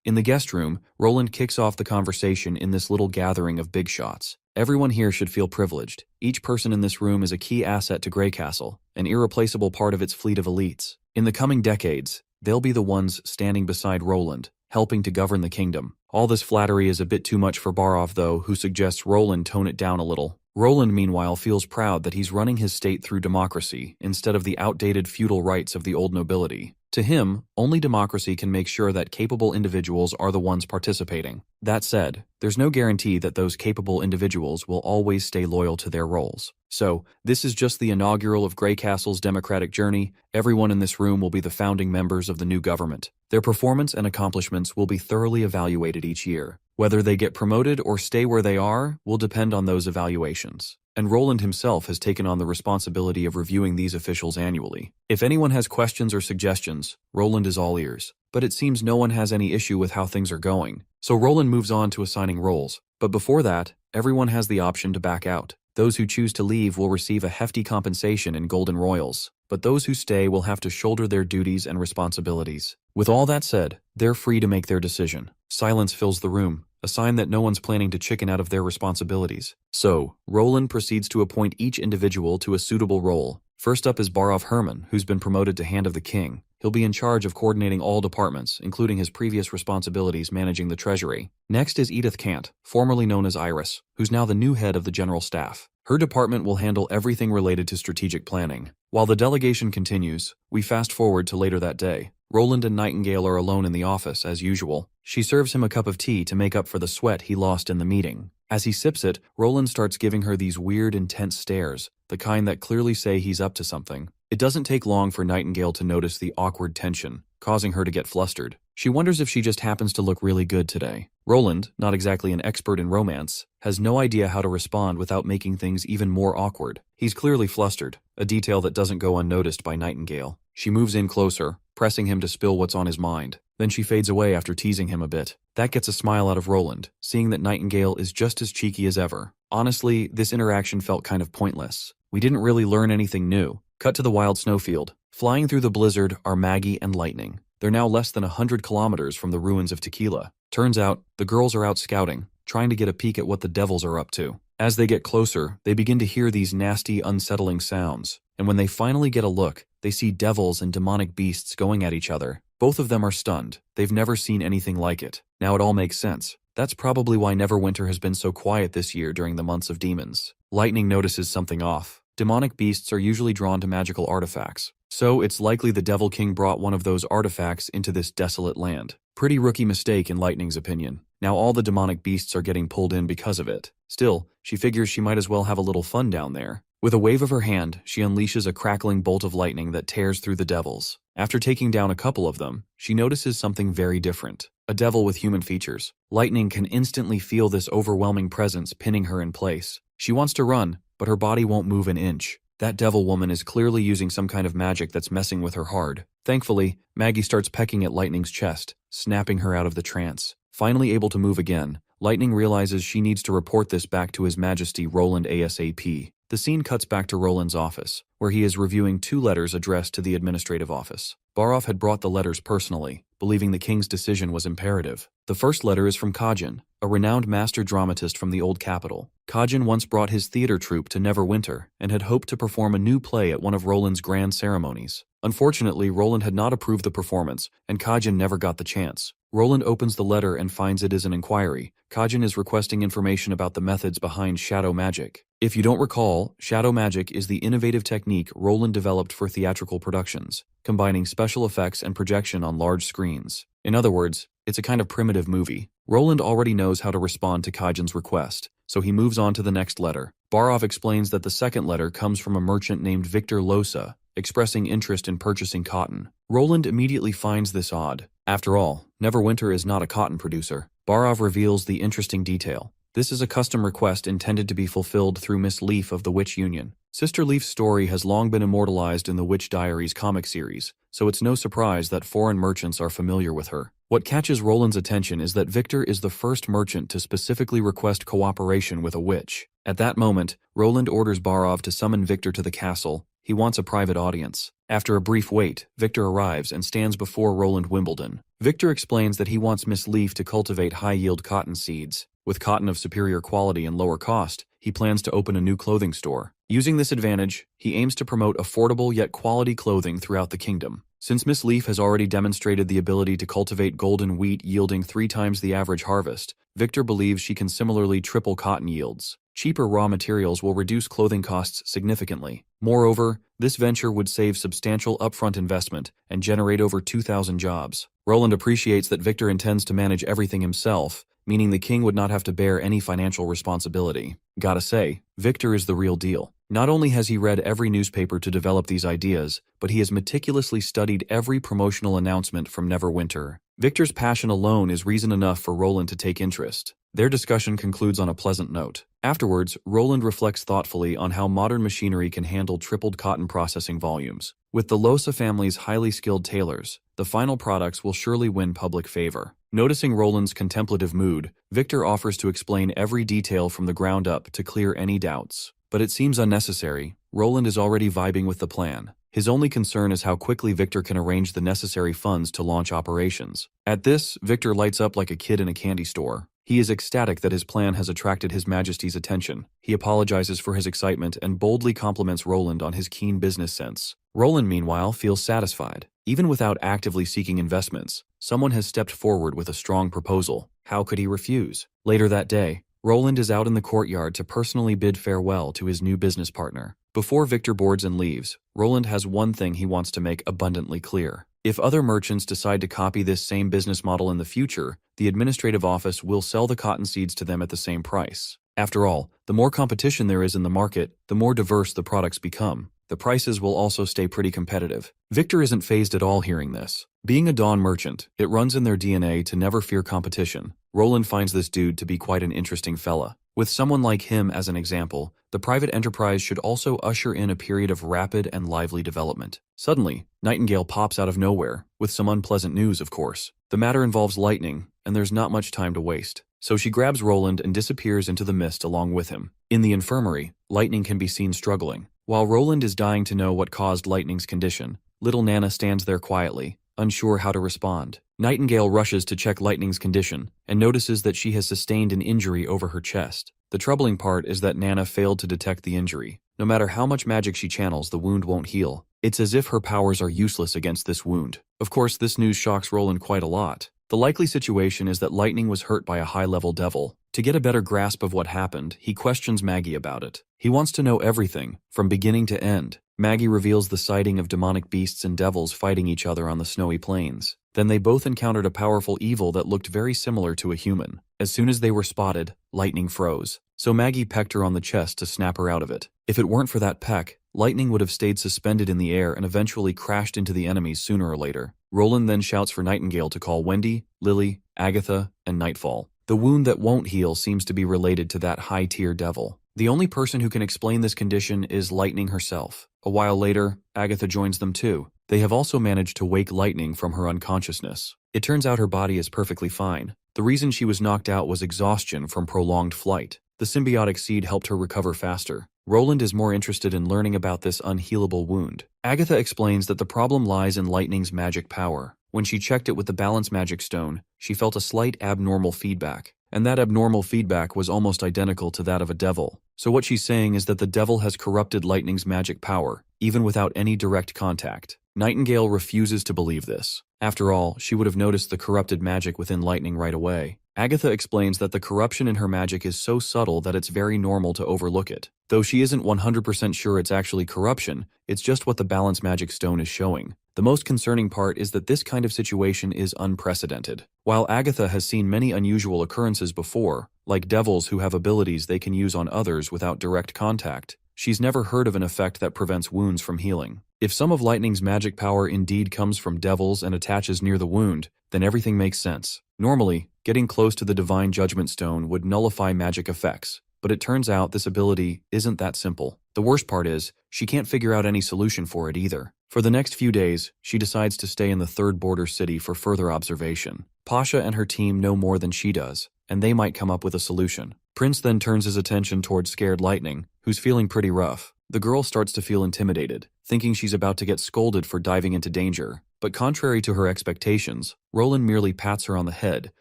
In the guest room, Roland kicks off the conversation in this little gathering of big shots. Everyone here should feel privileged. Each person in this room is a key asset to Grey Castle, an irreplaceable part of its fleet of elites. In the coming decades, they'll be the ones standing beside Roland, helping to govern the kingdom. All this flattery is a bit too much for Barov, though, who suggests Roland tone it down a little. Roland, meanwhile, feels proud that he's running his state through democracy instead of the outdated feudal rights of the old nobility. To him, only democracy can make sure that capable individuals are the ones participating. That said, there's no guarantee that those capable individuals will always stay loyal to their roles. So, this is just the inaugural of Grey Castle's democratic journey. Everyone in this room will be the founding members of the new government. Their performance and accomplishments will be thoroughly evaluated each year. Whether they get promoted or stay where they are will depend on those evaluations. And Roland himself has taken on the responsibility of reviewing these officials annually. If anyone has questions or suggestions, Roland is all ears. But it seems no one has any issue with how things are going. So Roland moves on to assigning roles. But before that, everyone has the option to back out. Those who choose to leave will receive a hefty compensation in golden royals, but those who stay will have to shoulder their duties and responsibilities. With all that said, they're free to make their decision. Silence fills the room, a sign that no one's planning to chicken out of their responsibilities. So, Roland proceeds to appoint each individual to a suitable role. First up is Barov Herman, who's been promoted to Hand of the King. He'll be in charge of coordinating all departments, including his previous responsibilities managing the treasury. Next is Edith Kant, formerly known as Iris, who's now the new head of the general staff. Her department will handle everything related to strategic planning. While the delegation continues, we fast forward to later that day. Roland and Nightingale are alone in the office, as usual. She serves him a cup of tea to make up for the sweat he lost in the meeting. As he sips it, Roland starts giving her these weird, intense stares, the kind that clearly say he's up to something. It doesn't take long for Nightingale to notice the awkward tension, causing her to get flustered. She wonders if she just happens to look really good today. Roland, not exactly an expert in romance, has no idea how to respond without making things even more awkward. He's clearly flustered, a detail that doesn't go unnoticed by Nightingale. She moves in closer, pressing him to spill what's on his mind. Then she fades away after teasing him a bit. That gets a smile out of Roland, seeing that Nightingale is just as cheeky as ever. Honestly, this interaction felt kind of pointless. We didn't really learn anything new. Cut to the wild snowfield. Flying through the blizzard are Maggie and Lightning. They're now less than 100 kilometers from the ruins of Tequila. Turns out, the girls are out scouting, trying to get a peek at what the devils are up to. As they get closer, they begin to hear these nasty, unsettling sounds. And when they finally get a look, they see devils and demonic beasts going at each other. Both of them are stunned. They've never seen anything like it. Now it all makes sense. That's probably why Neverwinter has been so quiet this year during the months of demons. Lightning notices something off. Demonic beasts are usually drawn to magical artifacts. So it's likely the Devil King brought one of those artifacts into this desolate land. Pretty rookie mistake in Lightning's opinion. Now all the demonic beasts are getting pulled in because of it. Still, she figures she might as well have a little fun down there. With a wave of her hand, she unleashes a crackling bolt of lightning that tears through the devils. After taking down a couple of them, she notices something very different. A devil with human features. Lightning can instantly feel this overwhelming presence pinning her in place. She wants to run, but her body won't move an inch. That devil woman is clearly using some kind of magic that's messing with her hard. Thankfully, Maggie starts pecking at Lightning's chest, snapping her out of the trance. Finally able to move again, Lightning realizes she needs to report this back to His Majesty Roland ASAP. The scene cuts back to Roland's office, where he is reviewing 2 letters addressed to the administrative office. Barov had brought the letters personally, believing the king's decision was imperative. The first letter is from Kajin, a renowned master dramatist from the old capital. Kajin once brought his theater troupe to Neverwinter and had hoped to perform a new play at one of Roland's grand ceremonies. Unfortunately, Roland had not approved the performance, and Kajin never got the chance. Roland opens the letter and finds it is an inquiry. Kajin is requesting information about the methods behind shadow magic. If you don't recall, shadow magic is the innovative technique Roland developed for theatrical productions, combining special effects and projection on large screens. In other words, it's a kind of primitive movie. Roland already knows how to respond to Kajin's request, so he moves on to the next letter. Barov explains that the second letter comes from a merchant named Victor Losa, expressing interest in purchasing cotton. Roland immediately finds this odd. After all, Neverwinter is not a cotton producer. Barov reveals the interesting detail. This is a custom request intended to be fulfilled through Miss Leaf of the Witch Union. Sister Leaf's story has long been immortalized in the Witch Diaries comic series, so it's no surprise that foreign merchants are familiar with her. What catches Roland's attention is that Victor is the first merchant to specifically request cooperation with a witch. At that moment, Roland orders Barov to summon Victor to the castle. He wants a private audience. After a brief wait, Victor arrives and stands before Roland Wimbledon. Victor explains that he wants Miss Leaf to cultivate high-yield cotton seeds. With cotton of superior quality and lower cost, he plans to open a new clothing store. Using this advantage, he aims to promote affordable yet quality clothing throughout the kingdom. Since Miss Leaf has already demonstrated the ability to cultivate golden wheat yielding 3 times the average harvest, Victor believes she can similarly triple cotton yields. Cheaper raw materials will reduce clothing costs significantly. Moreover, this venture would save substantial upfront investment and generate over 2,000 jobs. Roland appreciates that Victor intends to manage everything himself, meaning the king would not have to bear any financial responsibility. Gotta say, Victor is the real deal. Not only has he read every newspaper to develop these ideas, but he has meticulously studied every promotional announcement from Neverwinter. Victor's passion alone is reason enough for Roland to take interest. Their discussion concludes on a pleasant note. Afterwards, Roland reflects thoughtfully on how modern machinery can handle tripled cotton processing volumes. With the Losa family's highly skilled tailors, the final products will surely win public favor. Noticing Roland's contemplative mood, Victor offers to explain every detail from the ground up to clear any doubts. But it seems unnecessary. Roland is already vibing with the plan. His only concern is how quickly Victor can arrange the necessary funds to launch operations. At this, Victor lights up like a kid in a candy store. He is ecstatic that his plan has attracted His Majesty's attention. He apologizes for his excitement and boldly compliments Roland on his keen business sense. Roland, meanwhile, feels satisfied. Even without actively seeking investments, someone has stepped forward with a strong proposal. How could he refuse? Later that day, Roland is out in the courtyard to personally bid farewell to his new business partner. Before Victor boards and leaves, Roland has one thing he wants to make abundantly clear. If other merchants decide to copy this same business model in the future, the administrative office will sell the cotton seeds to them at the same price. After all, the more competition there is in the market, the more diverse the products become. The prices will also stay pretty competitive. Victor isn't fazed at all hearing this. Being a Dawn merchant, it runs in their DNA to never fear competition. Roland finds this dude to be quite an interesting fella. With someone like him as an example, the private enterprise should also usher in a period of rapid and lively development. Suddenly, Nightingale pops out of nowhere, with some unpleasant news, of course. The matter involves lightning, and there's not much time to waste. So she grabs Roland and disappears into the mist along with him. In the infirmary, Lightning can be seen struggling. While Roland is dying to know what caused Lightning's condition, little Nana stands there quietly, unsure how to respond. Nightingale rushes to check Lightning's condition and notices that she has sustained an injury over her chest. The troubling part is that Nana failed to detect the injury. No matter how much magic she channels, the wound won't heal. It's as if her powers are useless against this wound. Of course, this news shocks Roland quite a lot. The likely situation is that Lightning was hurt by a high-level devil. To get a better grasp of what happened, he questions Maggie about it. He wants to know everything, from beginning to end. Maggie reveals the sighting of demonic beasts and devils fighting each other on the snowy plains. Then they both encountered a powerful evil that looked very similar to a human. As soon as they were spotted, Lightning froze. So Maggie pecked her on the chest to snap her out of it. If it weren't for that peck, Lightning would have stayed suspended in the air and eventually crashed into the enemies sooner or later. Roland then shouts for Nightingale to call Wendy, Lily, Agatha, and Nightfall. The wound that won't heal seems to be related to that high-tier devil. The only person who can explain this condition is Lightning herself. A while later, Agatha joins them too. They have also managed to wake Lightning from her unconsciousness. It turns out her body is perfectly fine. The reason she was knocked out was exhaustion from prolonged flight. The symbiotic seed helped her recover faster. Roland is more interested in learning about this unhealable wound. Agatha explains that the problem lies in Lightning's magic power. When she checked it with the balance magic stone, she felt a slight abnormal feedback. And that abnormal feedback was almost identical to that of a devil. So what she's saying is that the devil has corrupted Lightning's magic power, even without any direct contact. Nightingale refuses to believe this. After all, she would have noticed the corrupted magic within Lightning right away. Agatha explains that the corruption in her magic is so subtle that it's very normal to overlook it. Though she isn't 100% sure it's actually corruption, it's just what the balance magic stone is showing. The most concerning part is that this kind of situation is unprecedented. While Agatha has seen many unusual occurrences before, like devils who have abilities they can use on others without direct contact, she's never heard of an effect that prevents wounds from healing. If some of Lightning's magic power indeed comes from devils and attaches near the wound, then everything makes sense. Normally, getting close to the Divine Judgment Stone would nullify magic effects, but it turns out this ability isn't that simple. The worst part is, she can't figure out any solution for it either. For the next few days, she decides to stay in the third border city for further observation. Pasha and her team know more than she does, and they might come up with a solution. Prince then turns his attention towards scared Lightning, who's feeling pretty rough. The girl starts to feel intimidated, thinking she's about to get scolded for diving into danger. But contrary to her expectations, Roland merely pats her on the head,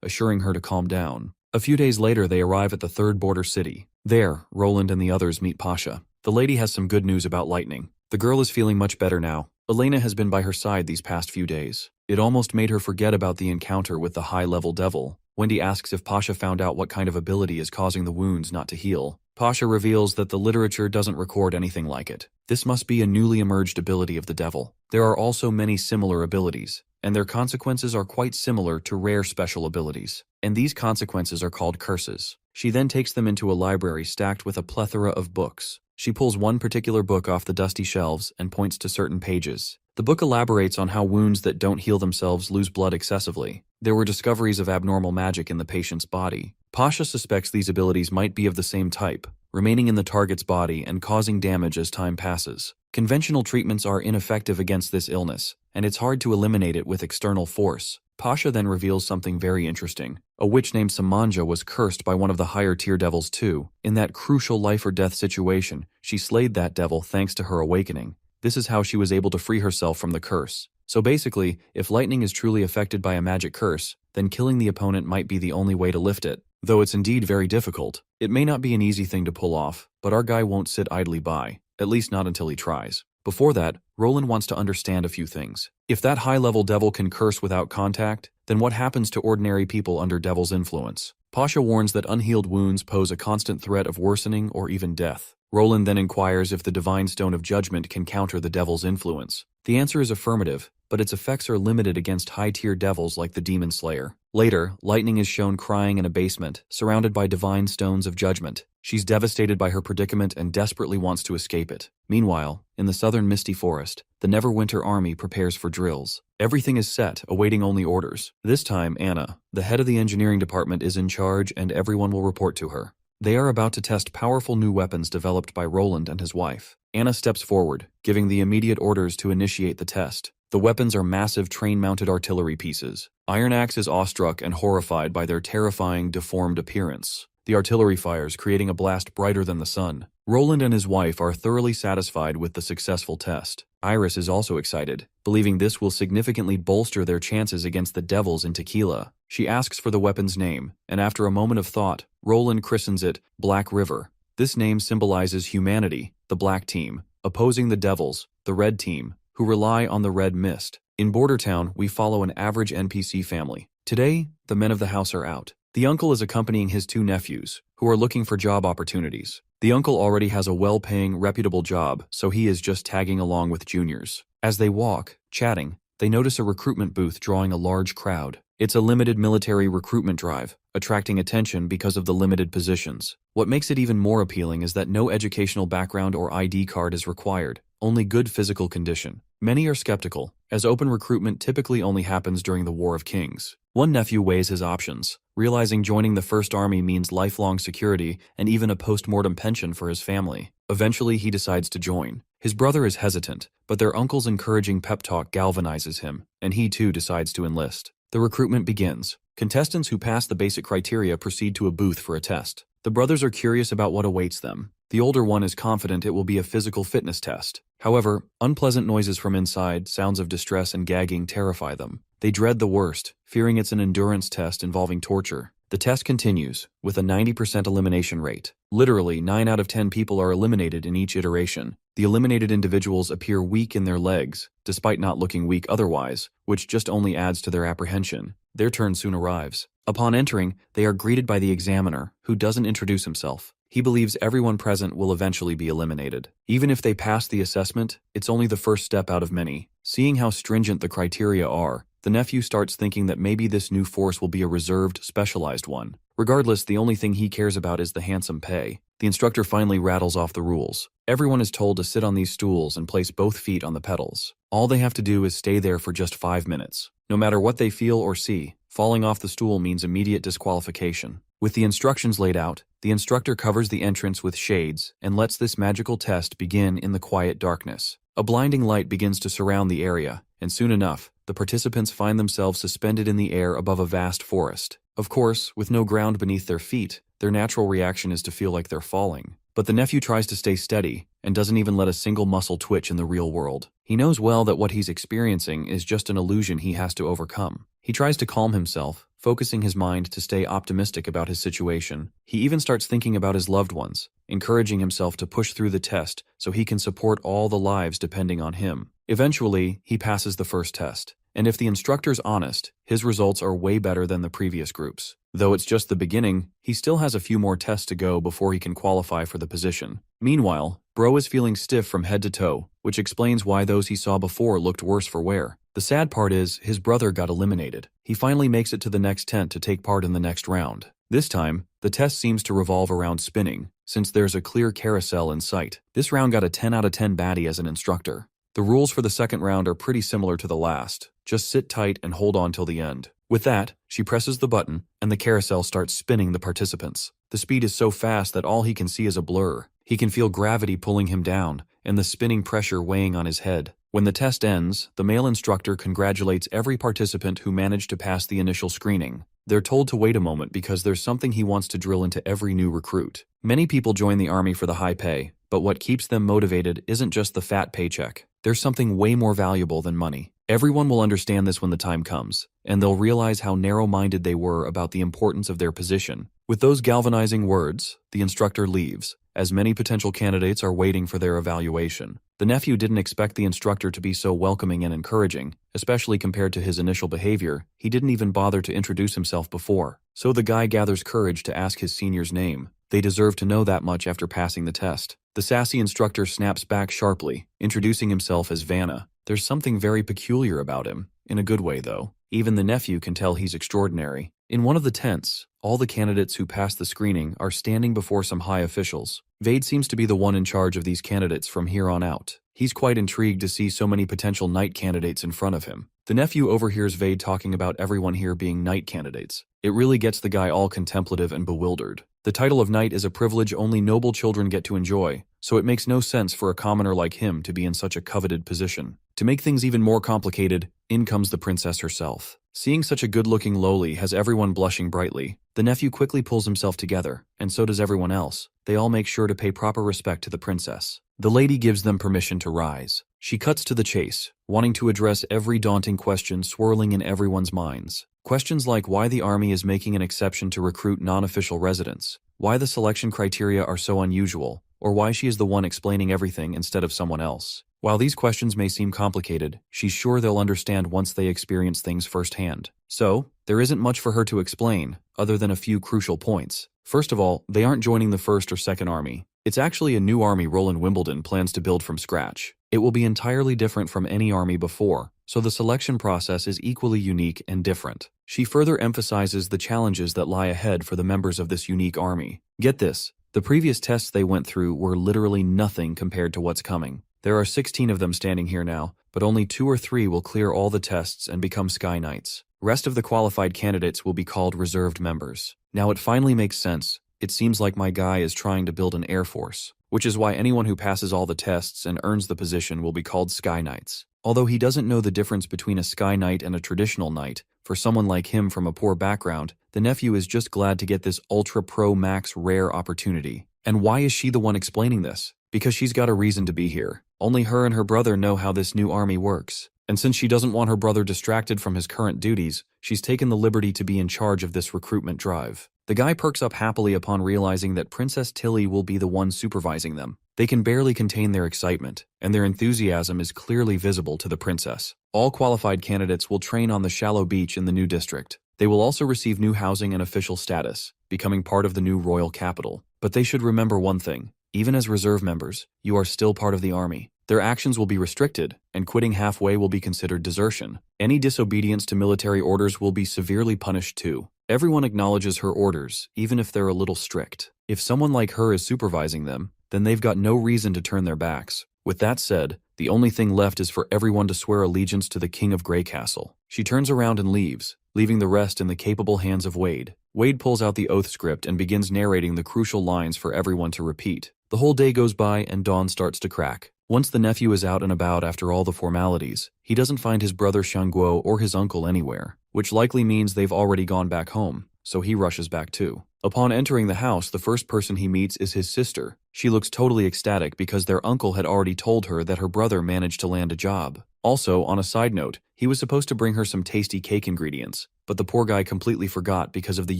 assuring her to calm down. A few days later, they arrive at the third border city. There, Roland and the others meet Pasha. The lady has some good news about lightning. The girl is feeling much better now. Elena has been by her side these past few days. It almost made her forget about the encounter with the high-level devil. Wendy asks if Pasha found out what kind of ability is causing the wounds not to heal. Pasha reveals that the literature doesn't record anything like it. This must be a newly emerged ability of the devil. There are also many similar abilities, and their consequences are quite similar to rare special abilities. And these consequences are called curses. She then takes them into a library stacked with a plethora of books. She pulls one particular book off the dusty shelves and points to certain pages. The book elaborates on how wounds that don't heal themselves lose blood excessively. There were discoveries of abnormal magic in the patient's body. Pasha suspects these abilities might be of the same type, remaining in the target's body and causing damage as time passes. Conventional treatments are ineffective against this illness, and it's hard to eliminate it with external force. Pasha then reveals something very interesting. A witch named Samanja was cursed by one of the higher-tier devils too. In that crucial life-or-death situation, she slayed that devil thanks to her awakening. This is how she was able to free herself from the curse. So basically, if lightning is truly affected by a magic curse, then killing the opponent might be the only way to lift it. Though it's indeed very difficult, it may not be an easy thing to pull off, but our guy won't sit idly by, at least not until he tries. Before that, Roland wants to understand a few things. If that high-level devil can curse without contact, then what happens to ordinary people under devil's influence? Pasha warns that unhealed wounds pose a constant threat of worsening or even death. Roland then inquires if the Divine Stone of Judgment can counter the devil's influence. The answer is affirmative, but its effects are limited against high-tier devils like the Demon Slayer. Later, Lightning is shown crying in a basement, surrounded by Divine Stones of Judgment. She's devastated by her predicament and desperately wants to escape it. Meanwhile, in the southern Misty Forest, the Neverwinter Army prepares for drills. Everything is set, awaiting only orders. This time, Anna, the head of the engineering department, is in charge and everyone will report to her. They are about to test powerful new weapons developed by Roland and his wife. Anna steps forward, giving the immediate orders to initiate the test. The weapons are massive train-mounted artillery pieces. Iron Axe is awestruck and horrified by their terrifying, deformed appearance. The artillery fires, creating a blast brighter than the sun. Roland and his wife are thoroughly satisfied with the successful test. Iris is also excited, believing this will significantly bolster their chances against the devils in Tequila. She asks for the weapon's name, and after a moment of thought, Roland christens it Black River. This name symbolizes humanity, the Black Team, opposing the devils, the Red Team, who rely on the red mist. In Bordertown, we follow an average NPC family. Today, the men of the house are out. The uncle is accompanying his two nephews, who are looking for job opportunities. The uncle already has a well-paying, reputable job, so he is just tagging along with juniors. As they walk, chatting, they notice a recruitment booth drawing a large crowd. It's a limited military recruitment drive, attracting attention because of the limited positions. What makes it even more appealing is that no educational background or ID card is required, only good physical condition. Many are skeptical, as open recruitment typically only happens during the War of Kings. One nephew weighs his options, realizing joining the First Army means lifelong security and even a post-mortem pension for his family. Eventually, he decides to join. His brother is hesitant, but their uncle's encouraging pep talk galvanizes him, and he too decides to enlist. The recruitment begins. Contestants who pass the basic criteria proceed to a booth for a test. The brothers are curious about what awaits them. The older one is confident it will be a physical fitness test. However, unpleasant noises from inside, sounds of distress and gagging terrify them. They dread the worst, fearing it's an endurance test involving torture. The test continues, with a 90% elimination rate. Literally, 9 out of 10 people are eliminated in each iteration. The eliminated individuals appear weak in their legs, despite not looking weak otherwise, which just only adds to their apprehension. Their turn soon arrives. Upon entering, they are greeted by the examiner, who doesn't introduce himself. He believes everyone present will eventually be eliminated. Even if they pass the assessment, it's only the first step out of many. Seeing how stringent the criteria are, the nephew starts thinking that maybe this new force will be a reserved, specialized one. Regardless, the only thing he cares about is the handsome pay. The instructor finally rattles off the rules. Everyone is told to sit on these stools and place both feet on the pedals. All they have to do is stay there for just 5 minutes. No matter what they feel or see, falling off the stool means immediate disqualification. With the instructions laid out, the instructor covers the entrance with shades and lets this magical test begin in the quiet darkness. A blinding light begins to surround the area, and soon enough, the participants find themselves suspended in the air above a vast forest. Of course, with no ground beneath their feet, their natural reaction is to feel like they're falling. But the nephew tries to stay steady and doesn't even let a single muscle twitch in the real world. He knows well that what he's experiencing is just an illusion he has to overcome. He tries to calm himself, focusing his mind to stay optimistic about his situation. He even starts thinking about his loved ones, encouraging himself to push through the test so he can support all the lives depending on him. Eventually, he passes the first test. And if the instructor's honest, his results are way better than the previous groups. Though it's just the beginning, he still has a few more tests to go before he can qualify for the position. Meanwhile, Bro is feeling stiff from head to toe, which explains why those he saw before looked worse for wear. The sad part is, his brother got eliminated. He finally makes it to the next tent to take part in the next round. This time, the test seems to revolve around spinning, since there's a clear carousel in sight. This round got a 10 out of 10 baddie as an instructor. The rules for the second round are pretty similar to the last. Just sit tight and hold on till the end. With that, she presses the button, and the carousel starts spinning the participants. The speed is so fast that all he can see is a blur. He can feel gravity pulling him down, and the spinning pressure weighing on his head. When the test ends, the male instructor congratulates every participant who managed to pass the initial screening. They're told to wait a moment because there's something he wants to drill into every new recruit. Many people join the army for the high pay, but what keeps them motivated isn't just the fat paycheck. There's something way more valuable than money. Everyone will understand this when the time comes, and they'll realize how narrow-minded they were about the importance of their position. With those galvanizing words, the instructor leaves, as many potential candidates are waiting for their evaluation. The nephew didn't expect the instructor to be so welcoming and encouraging, especially compared to his initial behavior. He didn't even bother to introduce himself before. So the guy gathers courage to ask his senior's name. They deserve to know that much after passing the test. The sassy instructor snaps back sharply, introducing himself as Vanna. There's something very peculiar about him, in a good way though. Even the nephew can tell he's extraordinary. In one of the tents, all the candidates who passed the screening are standing before some high officials. Vade seems to be the one in charge of these candidates from here on out. He's quite intrigued to see so many potential knight candidates in front of him. The nephew overhears Vade talking about everyone here being knight candidates. It really gets the guy all contemplative and bewildered. The title of knight is a privilege only noble children get to enjoy, so it makes no sense for a commoner like him to be in such a coveted position. To make things even more complicated, in comes the princess herself. Seeing such a good-looking lowly has everyone blushing brightly. The nephew quickly pulls himself together, and so does everyone else. They all make sure to pay proper respect to the princess. The lady gives them permission to rise. She cuts to the chase, wanting to address every daunting question swirling in everyone's minds. Questions like why the army is making an exception to recruit non-official residents, why the selection criteria are so unusual, or why she is the one explaining everything instead of someone else. While these questions may seem complicated, she's sure they'll understand once they experience things firsthand. So, there isn't much for her to explain, other than a few crucial points. First of all, they aren't joining the first or second army. It's actually a new army Roland Wimbledon plans to build from scratch. It will be entirely different from any army before, so the selection process is equally unique and different. She further emphasizes the challenges that lie ahead for the members of this unique army. Get this, the previous tests they went through were literally nothing compared to what's coming. There are 16 of them standing here now, but only 2 or 3 will clear all the tests and become Sky Knights. Rest of the qualified candidates will be called reserved members. Now it finally makes sense. It seems like my guy is trying to build an air force, which is why anyone who passes all the tests and earns the position will be called Sky Knights. Although he doesn't know the difference between a Sky Knight and a traditional knight, for someone like him from a poor background, the nephew is just glad to get this Ultra Pro Max rare opportunity. And why is she the one explaining this? Because she's got a reason to be here. Only her and her brother know how this new army works. And since she doesn't want her brother distracted from his current duties, she's taken the liberty to be in charge of this recruitment drive. The guy perks up happily upon realizing that Princess Tilly will be the one supervising them. They can barely contain their excitement, and their enthusiasm is clearly visible to the princess. All qualified candidates will train on the shallow beach in the new district. They will also receive new housing and official status, becoming part of the new royal capital. But they should remember one thing. Even as reserve members, you are still part of the army. Their actions will be restricted, and quitting halfway will be considered desertion. Any disobedience to military orders will be severely punished too. Everyone acknowledges her orders, even if they're a little strict. If someone like her is supervising them, then they've got no reason to turn their backs. With that said, the only thing left is for everyone to swear allegiance to the King of Grey Castle. She turns around and leaves, leaving the rest in the capable hands of Wade. Wade pulls out the oath script and begins narrating the crucial lines for everyone to repeat. The whole day goes by and dawn starts to crack. Once the nephew is out and about after all the formalities, he doesn't find his brother Shangguo or his uncle anywhere, which likely means they've already gone back home. so he rushes back too. Upon entering the house, the first person he meets is his sister. She looks totally ecstatic because their uncle had already told her that her brother managed to land a job. Also, on a side note, he was supposed to bring her some tasty cake ingredients, but the poor guy completely forgot because of the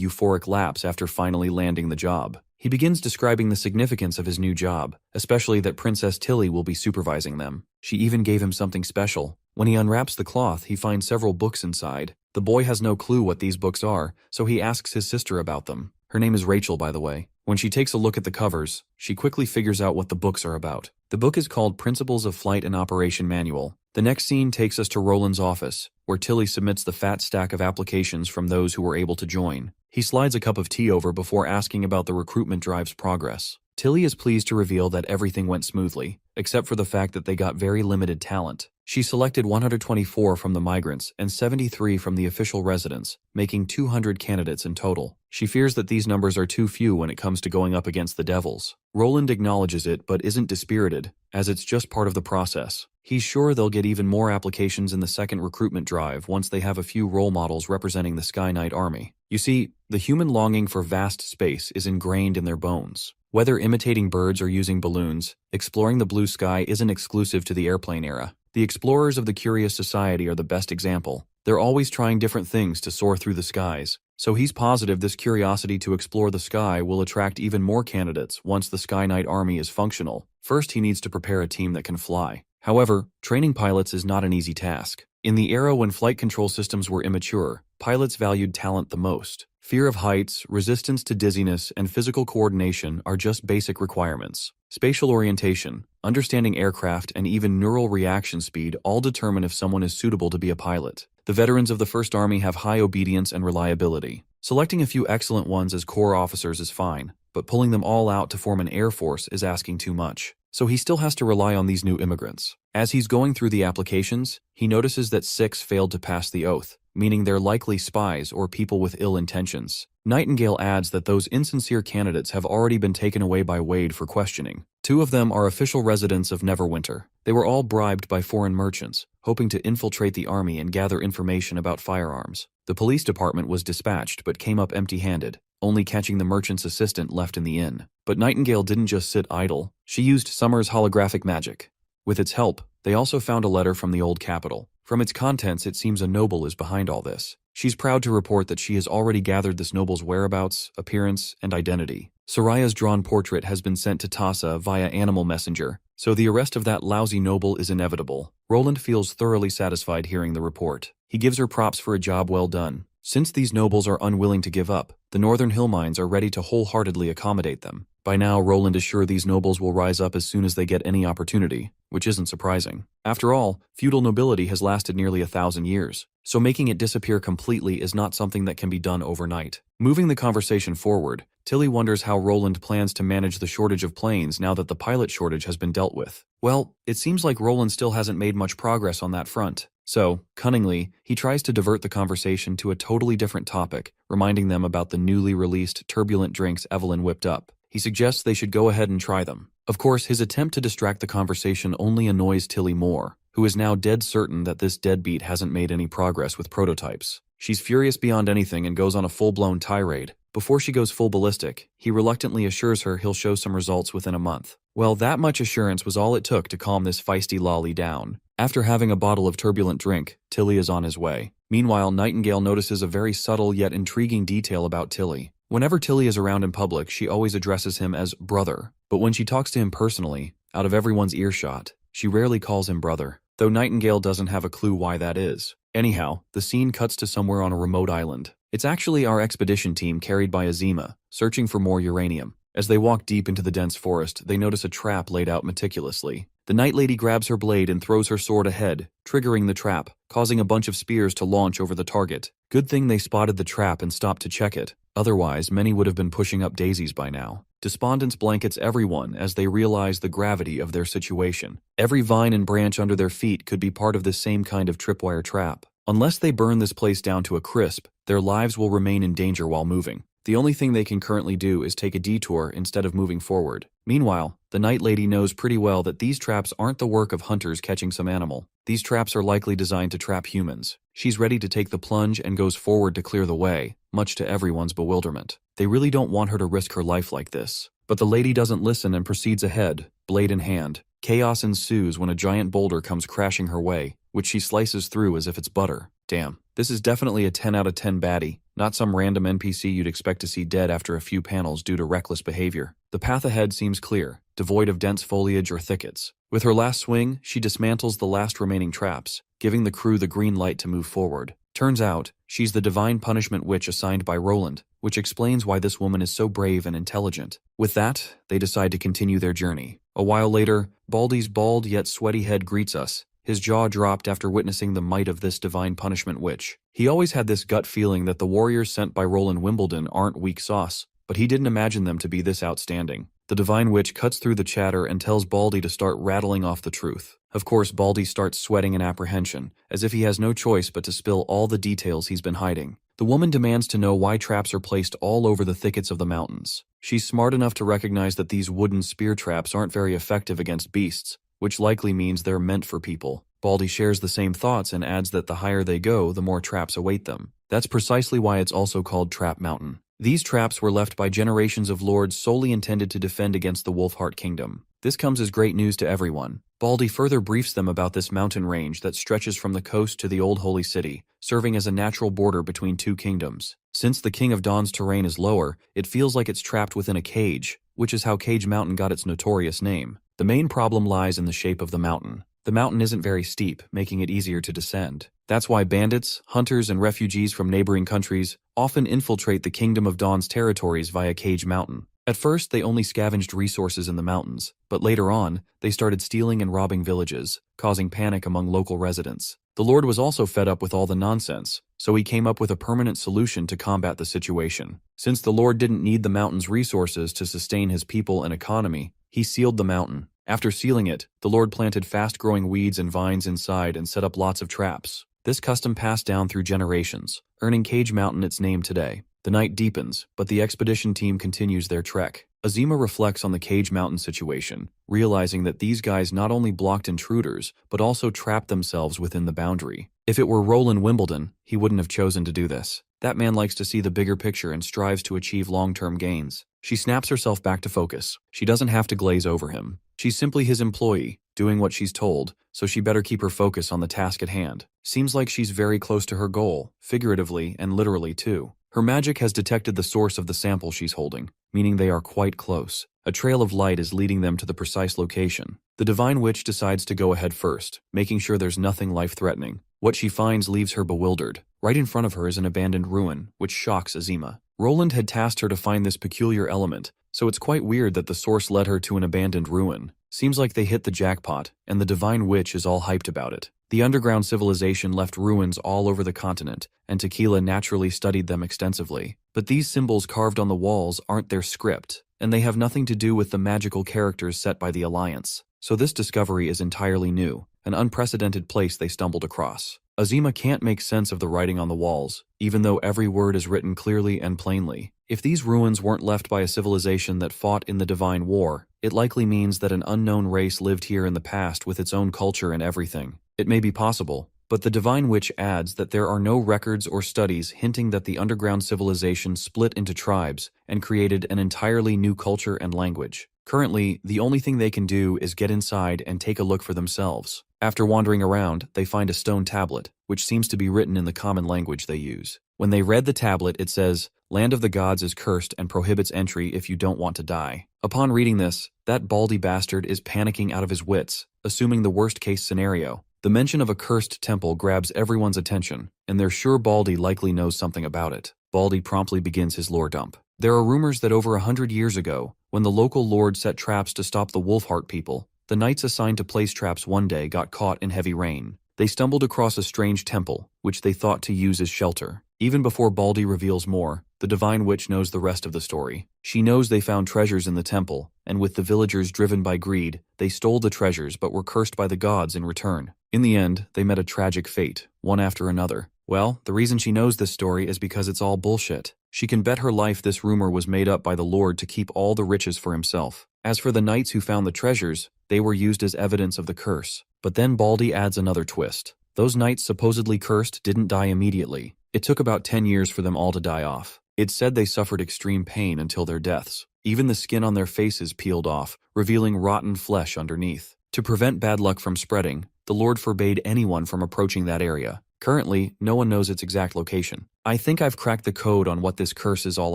euphoric lapse after finally landing the job. He begins describing the significance of his new job, especially that Princess Tilly will be supervising them. She even gave him something special. When he unwraps the cloth, he finds several books inside. The boy has no clue what these books are, so he asks his sister about them. Her name is Rachel, by the way. When she takes a look at the covers, she quickly figures out what the books are about. The book is called Principles of Flight and Operation Manual. The next scene takes us to Roland's office, where Tilly submits the fat stack of applications from those who were able to join. He slides a cup of tea over before asking about the recruitment drive's progress. Tilly is pleased to reveal that everything went smoothly, except for the fact that they got very limited talent. She selected 124 from the migrants and 73 from the official residents, making 200 candidates in total. She fears that these numbers are too few when it comes to going up against the Devils. Roland acknowledges it but isn't dispirited, as it's just part of the process. He's sure they'll get even more applications in the second recruitment drive once they have a few role models representing the Sky Knight Army. You see, the human longing for vast space is ingrained in their bones. Whether imitating birds or using balloons, exploring the blue sky isn't exclusive to the airplane era. The explorers of the Curious Society are the best example. They're always trying different things to soar through the skies. So he's positive this curiosity to explore the sky will attract even more candidates once the Sky Knight Army is functional. First, he needs to prepare a team that can fly. However, training pilots is not an easy task. In the era when flight control systems were immature, pilots valued talent the most. Fear of heights, resistance to dizziness, and physical coordination are just basic requirements. Spatial orientation, understanding aircraft, and even neural reaction speed all determine if someone is suitable to be a pilot. The veterans of the First Army have high obedience and reliability. Selecting a few excellent ones as corps officers is fine, but pulling them all out to form an air force is asking too much. So he still has to rely on these new immigrants. As he's going through the applications, he notices that 6 failed to pass the oath, meaning they're likely spies or people with ill intentions. Nightingale adds that those insincere candidates have already been taken away by Wade for questioning. 2 of them are official residents of Neverwinter. They were all bribed by foreign merchants, hoping to infiltrate the army and gather information about firearms. The police department was dispatched but came up empty-handed, only catching the merchant's assistant left in the inn. But Nightingale didn't just sit idle. She used Summer's holographic magic. With its help, they also found a letter from the old capital. From its contents, it seems a noble is behind all this. She's proud to report that she has already gathered this noble's whereabouts, appearance, and identity. Soraya's drawn portrait has been sent to Tassa via animal messenger, so the arrest of that lousy noble is inevitable. Roland feels thoroughly satisfied hearing the report. He gives her props for a job well done. Since these nobles are unwilling to give up, the Northern Hill Mines are ready to wholeheartedly accommodate them. By now, Roland is sure these nobles will rise up as soon as they get any opportunity, which isn't surprising. After all, feudal nobility has lasted nearly 1,000 years, so making it disappear completely is not something that can be done overnight. Moving the conversation forward, Tilly wonders how Roland plans to manage the shortage of planes now that the pilot shortage has been dealt with. Well, it seems like Roland still hasn't made much progress on that front. So, cunningly, he tries to divert the conversation to a totally different topic, reminding them about the newly released turbulent drinks Evelyn whipped up. He suggests they should go ahead and try them. Of course, his attempt to distract the conversation only annoys Tilly more, who is now dead certain that this deadbeat hasn't made any progress with prototypes. She's furious beyond anything and goes on a full-blown tirade. Before she goes full ballistic, he reluctantly assures her he'll show some results within a month. Well, that much assurance was all it took to calm this feisty lolly down. After having a bottle of turbulent drink, Tilly is on his way. Meanwhile, Nightingale notices a very subtle yet intriguing detail about Tilly. Whenever Tilly is around in public, she always addresses him as brother. But when she talks to him personally, out of everyone's earshot, she rarely calls him brother, though Nightingale doesn't have a clue why that is. Anyhow, the scene cuts to somewhere on a remote island. It's actually our expedition team carried by Azima, searching for more uranium. As they walk deep into the dense forest, they notice a trap laid out meticulously. The Night Lady grabs her blade and throws her sword ahead, triggering the trap, causing a bunch of spears to launch over the target. Good thing they spotted the trap and stopped to check it. Otherwise, many would have been pushing up daisies by now. Despondence blankets everyone as they realize the gravity of their situation. Every vine and branch under their feet could be part of this same kind of tripwire trap. Unless they burn this place down to a crisp, their lives will remain in danger while moving. The only thing they can currently do is take a detour instead of moving forward. Meanwhile, the Night Lady knows pretty well that these traps aren't the work of hunters catching some animal. These traps are likely designed to trap humans. She's ready to take the plunge and goes forward to clear the way, much to everyone's bewilderment. They really don't want her to risk her life like this. But the lady doesn't listen and proceeds ahead, blade in hand. Chaos ensues when a giant boulder comes crashing her way, which she slices through as if it's butter. Damn, this is definitely a 10 out of 10 baddie, not some random NPC you'd expect to see dead after a few panels due to reckless behavior. The path ahead seems clear, devoid of dense foliage or thickets. With her last swing, she dismantles the last remaining traps, giving the crew the green light to move forward. Turns out, she's the divine punishment witch assigned by Roland, which explains why this woman is so brave and intelligent. With that, they decide to continue their journey. A while later, Baldy's bald yet sweaty head greets us, his jaw dropped after witnessing the might of this divine punishment witch. He always had this gut feeling that the warriors sent by Roland Wimbledon aren't weak sauce, but he didn't imagine them to be this outstanding. The divine witch cuts through the chatter and tells Baldy to start rattling off the truth. Of course, Baldy starts sweating in apprehension, as if he has no choice but to spill all the details he's been hiding. The woman demands to know why traps are placed all over the thickets of the mountains. She's smart enough to recognize that these wooden spear traps aren't very effective against beasts, which likely means they're meant for people. Baldy shares the same thoughts and adds that the higher they go, the more traps await them. That's precisely why it's also called Trap Mountain. These traps were left by generations of lords solely intended to defend against the Wolfheart Kingdom. This comes as great news to everyone. Baldy further briefs them about this mountain range that stretches from the coast to the Old Holy City, serving as a natural border between two kingdoms. Since the King of Dawn's terrain is lower, it feels like it's trapped within a cage, which is how Cage Mountain got its notorious name. The main problem lies in the shape of the mountain. The mountain isn't very steep, making it easier to descend. That's why bandits, hunters, and refugees from neighboring countries often infiltrate the Kingdom of Dawn's territories via Cage Mountain. At first, they only scavenged resources in the mountains, but later on, they started stealing and robbing villages, causing panic among local residents. The Lord was also fed up with all the nonsense, so he came up with a permanent solution to combat the situation. Since the Lord didn't need the mountain's resources to sustain his people and economy, he sealed the mountain. After sealing it, the Lord planted fast-growing weeds and vines inside and set up lots of traps. This custom passed down through generations, earning Cage Mountain its name today. The night deepens, but the expedition team continues their trek. Azima reflects on the Cage Mountain situation, realizing that these guys not only blocked intruders, but also trapped themselves within the boundary. If it were Roland Wimbledon, he wouldn't have chosen to do this. That man likes to see the bigger picture and strives to achieve long-term gains. She snaps herself back to focus. She doesn't have to glaze over him. She's simply his employee, doing what she's told, so she better keep her focus on the task at hand. Seems like she's very close to her goal, figuratively and literally too. Her magic has detected the source of the sample she's holding, meaning they are quite close. A trail of light is leading them to the precise location. The Divine Witch decides to go ahead first, making sure there's nothing life-threatening. What she finds leaves her bewildered. Right in front of her is an abandoned ruin, which shocks Azima. Roland had tasked her to find this peculiar element, so it's quite weird that the source led her to an abandoned ruin. Seems like they hit the jackpot, and the Divine Witch is all hyped about it. The underground civilization left ruins all over the continent, and Tequila naturally studied them extensively. But these symbols carved on the walls aren't their script, and they have nothing to do with the magical characters set by the Alliance. So this discovery is entirely new, an unprecedented place they stumbled across. Azima can't make sense of the writing on the walls, even though every word is written clearly and plainly. If these ruins weren't left by a civilization that fought in the Divine War, it likely means that an unknown race lived here in the past with its own culture and everything. It may be possible, but the Divine Witch adds that there are no records or studies hinting that the underground civilization split into tribes and created an entirely new culture and language. Currently, the only thing they can do is get inside and take a look for themselves. After wandering around, they find a stone tablet, which seems to be written in the common language they use. When they read the tablet, it says, "Land of the Gods is cursed and prohibits entry if you don't want to die." Upon reading this, that baldy bastard is panicking out of his wits, assuming the worst-case scenario. The mention of a cursed temple grabs everyone's attention, and they're sure Baldy likely knows something about it. Baldy promptly begins his lore dump. There are rumors that over 100 years ago, when the local lord set traps to stop the Wolfheart people, the knights assigned to place traps one day got caught in heavy rain. They stumbled across a strange temple, which they thought to use as shelter. Even before Baldy reveals more, the Divine Witch knows the rest of the story. She knows they found treasures in the temple, and with the villagers driven by greed, they stole the treasures but were cursed by the gods in return. In the end, they met a tragic fate, one after another. Well, the reason she knows this story is because it's all bullshit. She can bet her life this rumor was made up by the Lord to keep all the riches for himself. As for the knights who found the treasures, they were used as evidence of the curse. But then Baldy adds another twist. Those knights supposedly cursed didn't die immediately. It took about 10 years for them all to die off. It's said they suffered extreme pain until their deaths. Even the skin on their faces peeled off, revealing rotten flesh underneath. To prevent bad luck from spreading, the Lord forbade anyone from approaching that area. Currently, no one knows its exact location. I think I've cracked the code on what this curse is all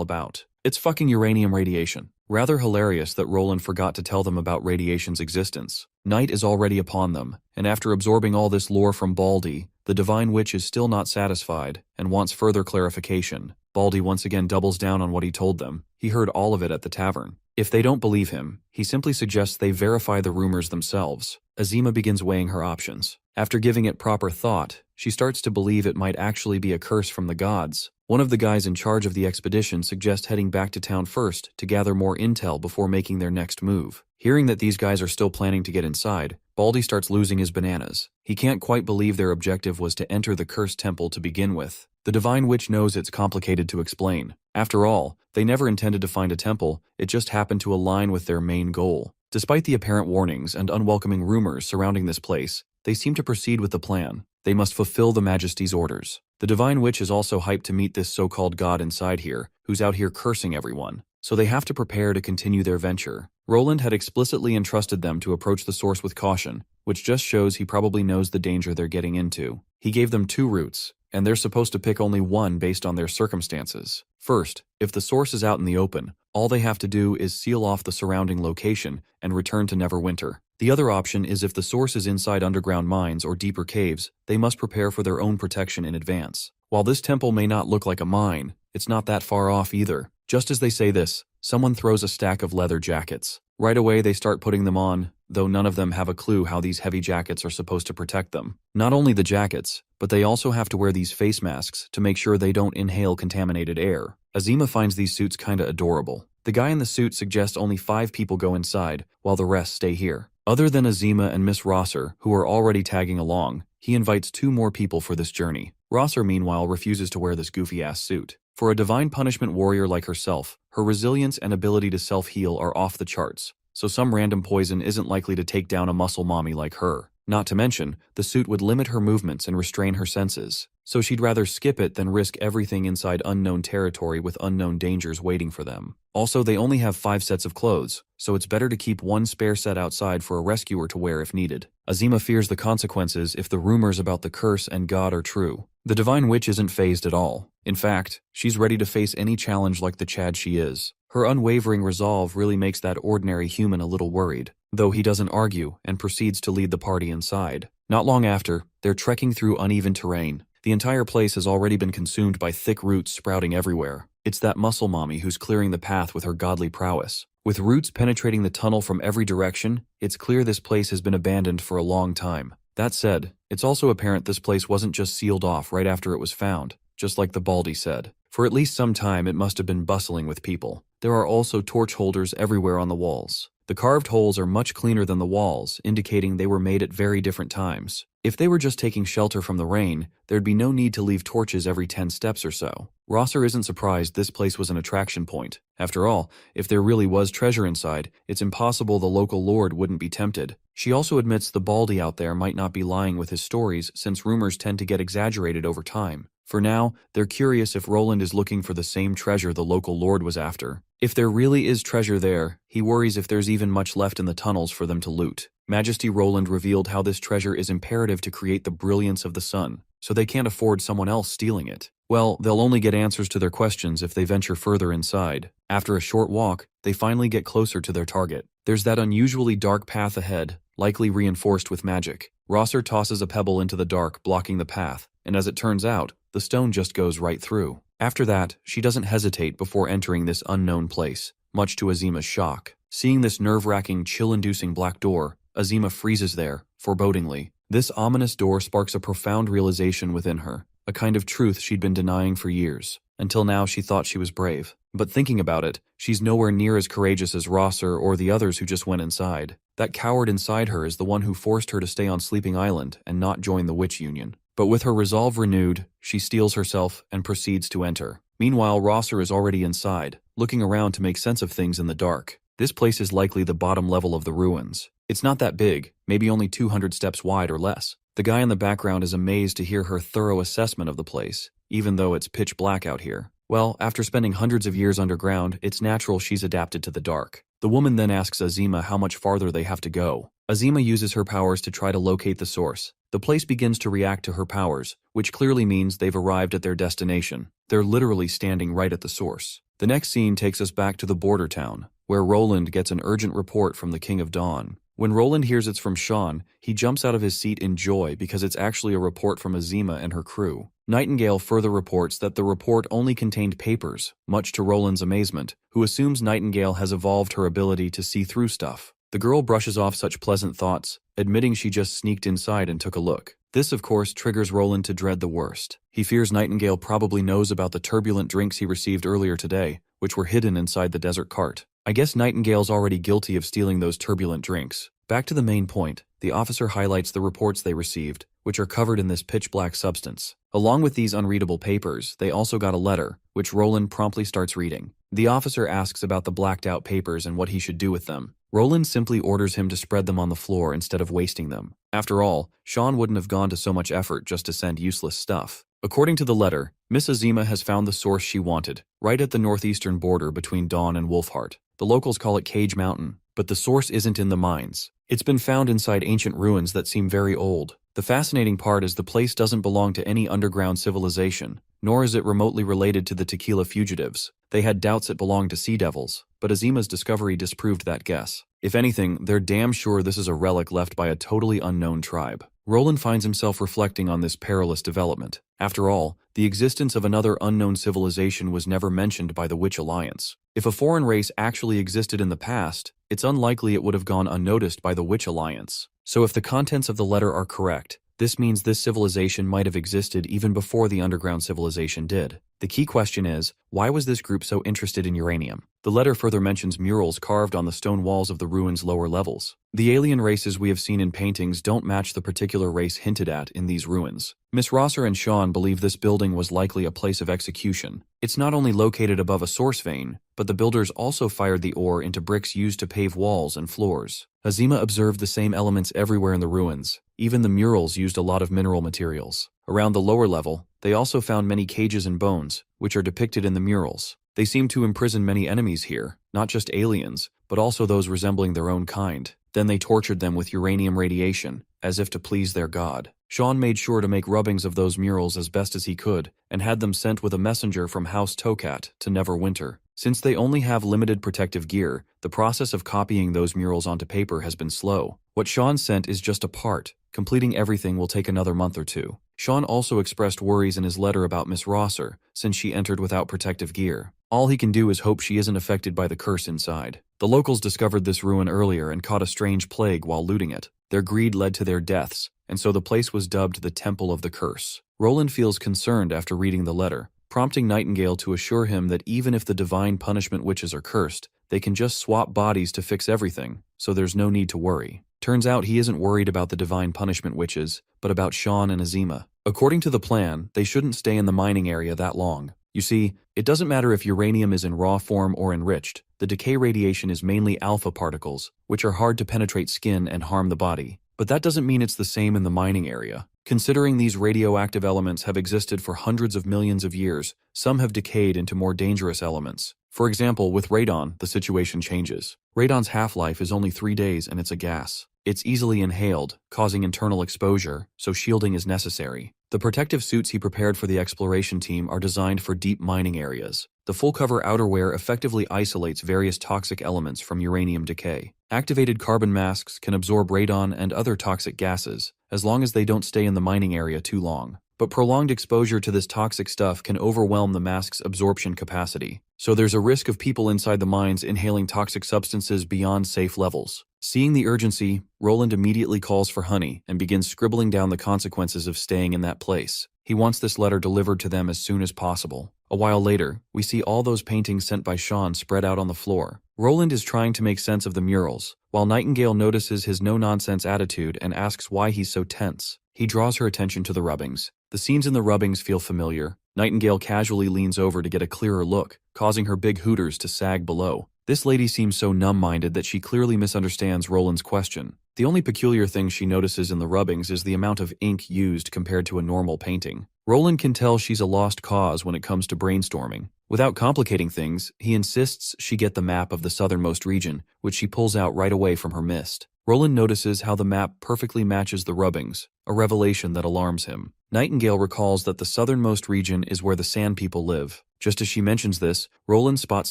about. It's fucking uranium radiation. Rather hilarious that Roland forgot to tell them about radiation's existence. Night is already upon them, and after absorbing all this lore from Baldy, the Divine Witch is still not satisfied and wants further clarification. Baldy once again doubles down on what he told them. He heard all of it at the tavern. If they don't believe him, he simply suggests they verify the rumors themselves. Azima begins weighing her options. After giving it proper thought, she starts to believe it might actually be a curse from the gods. One of the guys in charge of the expedition suggests heading back to town first to gather more intel before making their next move. Hearing that these guys are still planning to get inside, Baldy starts losing his bananas. He can't quite believe their objective was to enter the cursed temple to begin with. The Divine Witch knows it's complicated to explain. After all, they never intended to find a temple, it just happened to align with their main goal. Despite the apparent warnings and unwelcoming rumors surrounding this place, they seem to proceed with the plan. They must fulfill the Majesty's orders. The Divine Witch is also hyped to meet this so-called god inside here, who's out here cursing everyone. So they have to prepare to continue their venture. Roland had explicitly entrusted them to approach the source with caution, which just shows he probably knows the danger they're getting into. He gave them 2 routes, and they're supposed to pick only one based on their circumstances. First, if the source is out in the open, all they have to do is seal off the surrounding location and return to Neverwinter. The other option is if the source is inside underground mines or deeper caves, they must prepare for their own protection in advance. While this temple may not look like a mine, it's not that far off either. Just as they say this, someone throws a stack of leather jackets. Right away they start putting them on, though none of them have a clue how these heavy jackets are supposed to protect them. Not only the jackets, but they also have to wear these face masks to make sure they don't inhale contaminated air. Azima finds these suits kinda adorable. The guy in the suit suggests only 5 people go inside, while the rest stay here. Other than Azima and Miss Rosser, who are already tagging along, he invites 2 more people for this journey. Rosser, meanwhile, refuses to wear this goofy-ass suit. For a divine punishment warrior like herself, her resilience and ability to self-heal are off the charts, so some random poison isn't likely to take down a muscle mommy like her. Not to mention, the suit would limit her movements and restrain her senses, so she'd rather skip it than risk everything inside unknown territory with unknown dangers waiting for them. Also, they only have 5 sets of clothes, so it's better to keep 1 spare set outside for a rescuer to wear if needed. Azima fears the consequences if the rumors about the curse and God are true. The Divine Witch isn't fazed at all. In fact, she's ready to face any challenge like the Chad she is. Her unwavering resolve really makes that ordinary human a little worried, though he doesn't argue and proceeds to lead the party inside. Not long after, they're trekking through uneven terrain. The entire place has already been consumed by thick roots sprouting everywhere. It's that muscle mommy who's clearing the path with her godly prowess. With roots penetrating the tunnel from every direction, it's clear this place has been abandoned for a long time. That said, it's also apparent this place wasn't just sealed off right after it was found, just like the Baldy said. For at least some time it must have been bustling with people. There are also torch holders everywhere on the walls. The carved holes are much cleaner than the walls, indicating they were made at very different times. If they were just taking shelter from the rain, there'd be no need to leave torches every 10 steps or so. Rosser isn't surprised this place was an attraction point. After all, if there really was treasure inside, it's impossible the local lord wouldn't be tempted. She also admits the Baldy out there might not be lying with his stories, since rumors tend to get exaggerated over time. For now, they're curious if Roland is looking for the same treasure the local lord was after. If there really is treasure there, he worries if there's even much left in the tunnels for them to loot. Majesty Roland revealed how this treasure is imperative to create the brilliance of the sun, so they can't afford someone else stealing it. Well, they'll only get answers to their questions if they venture further inside. After a short walk, they finally get closer to their target. There's that unusually dark path ahead, likely reinforced with magic. Rosser tosses a pebble into the dark, blocking the path, and as it turns out, the stone just goes right through. After that, she doesn't hesitate before entering this unknown place, much to Azima's shock. Seeing this nerve-wracking, chill-inducing black door, Azima freezes there, forebodingly. This ominous door sparks a profound realization within her, a kind of truth she'd been denying for years. Until now she thought she was brave. But thinking about it, she's nowhere near as courageous as Rosser or the others who just went inside. That coward inside her is the one who forced her to stay on Sleeping Island and not join the Witch Union. But with her resolve renewed, she steels herself and proceeds to enter. Meanwhile, Rosser is already inside, looking around to make sense of things in the dark. This place is likely the bottom level of the ruins. It's not that big, maybe only 200 steps wide or less. The guy in the background is amazed to hear her thorough assessment of the place, even though it's pitch black out here. Well, after spending hundreds of years underground, it's natural she's adapted to the dark. The woman then asks Azima how much farther they have to go. Azima uses her powers to try to locate the source. The place begins to react to her powers, which clearly means they've arrived at their destination. They're literally standing right at the source. The next scene takes us back to the border town, where Roland gets an urgent report from the King of Dawn. When Roland hears it's from Sean, he jumps out of his seat in joy because it's actually a report from Azima and her crew. Nightingale further reports that the report only contained papers, much to Roland's amazement, who assumes Nightingale has evolved her ability to see through stuff. The girl brushes off such pleasant thoughts, admitting she just sneaked inside and took a look. This, of course, triggers Roland to dread the worst. He fears Nightingale probably knows about the turbulent drinks he received earlier today, which were hidden inside the desert cart. I guess Nightingale's already guilty of stealing those turbulent drinks. Back to the main point, the officer highlights the reports they received, which are covered in this pitch-black substance. Along with these unreadable papers, they also got a letter, which Roland promptly starts reading. The officer asks about the blacked-out papers and what he should do with them. Roland simply orders him to spread them on the floor instead of wasting them. After all, Sean wouldn't have gone to so much effort just to send useless stuff. According to the letter, Miss Azima has found the source she wanted, right at the northeastern border between Dawn and Wolfheart. The locals call it Cage Mountain, but the source isn't in the mines. It's been found inside ancient ruins that seem very old. The fascinating part is the place doesn't belong to any underground civilization, nor is it remotely related to the Tequila fugitives. They had doubts it belonged to sea devils, but Azima's discovery disproved that guess. If anything, they're damn sure this is a relic left by a totally unknown tribe. Roland finds himself reflecting on this perilous development. After all, the existence of another unknown civilization was never mentioned by the Witch Alliance. If a foreign race actually existed in the past, it's unlikely it would have gone unnoticed by the Witch Alliance. So if the contents of the letter are correct, this means this civilization might have existed even before the underground civilization did. The key question is, why was this group so interested in uranium? The letter further mentions murals carved on the stone walls of the ruins' lower levels. The alien races we have seen in paintings don't match the particular race hinted at in these ruins. Miss Rosser and Sean believe this building was likely a place of execution. It's not only located above a source vein, but the builders also fired the ore into bricks used to pave walls and floors. Azima observed the same elements everywhere in the ruins. Even the murals used a lot of mineral materials. Around the lower level, they also found many cages and bones, which are depicted in the murals. They seem to imprison many enemies here, not just aliens, but also those resembling their own kind. Then they tortured them with uranium radiation, as if to please their god. Sean made sure to make rubbings of those murals as best as he could, and had them sent with a messenger from House Tokat to Neverwinter. Since they only have limited protective gear, the process of copying those murals onto paper has been slow. What Sean sent is just a part. Completing everything will take another month or two. Sean also expressed worries in his letter about Miss Rosser, since she entered without protective gear. All he can do is hope she isn't affected by the curse inside. The locals discovered this ruin earlier and caught a strange plague while looting it. Their greed led to their deaths, and so the place was dubbed the Temple of the Curse. Roland feels concerned after reading the letter, prompting Nightingale to assure him that even if the divine punishment witches are cursed, they can just swap bodies to fix everything, so there's no need to worry. Turns out he isn't worried about the divine punishment witches, but about Sean and Azima. According to the plan, they shouldn't stay in the mining area that long. You see, it doesn't matter if uranium is in raw form or enriched. The decay radiation is mainly alpha particles, which are hard to penetrate skin and harm the body. But that doesn't mean it's the same in the mining area. Considering these radioactive elements have existed for hundreds of millions of years, some have decayed into more dangerous elements. For example, with radon, the situation changes. Radon's half-life is only 3 days and it's a gas. It's easily inhaled, causing internal exposure, so shielding is necessary. The protective suits he prepared for the exploration team are designed for deep mining areas. The full-cover outerwear effectively isolates various toxic elements from uranium decay. Activated carbon masks can absorb radon and other toxic gases, as long as they don't stay in the mining area too long. But prolonged exposure to this toxic stuff can overwhelm the mask's absorption capacity, so there's a risk of people inside the mines inhaling toxic substances beyond safe levels. Seeing the urgency, Roland immediately calls for Honey and begins scribbling down the consequences of staying in that place. He wants this letter delivered to them as soon as possible. A while later, we see all those paintings sent by Sean spread out on the floor. Roland is trying to make sense of the murals, while Nightingale notices his no-nonsense attitude and asks why he's so tense. He draws her attention to the rubbings. The scenes in the rubbings feel familiar. Nightingale casually leans over to get a clearer look, causing her big hooters to sag below. This lady seems so numb-minded that she clearly misunderstands Roland's question. The only peculiar thing she notices in the rubbings is the amount of ink used compared to a normal painting. Roland can tell she's a lost cause when it comes to brainstorming. Without complicating things, he insists she get the map of the southernmost region, which she pulls out right away from her mist. Roland notices how the map perfectly matches the rubbings, a revelation that alarms him. Nightingale recalls that the southernmost region is where the Sand People live. Just as she mentions this, Roland spots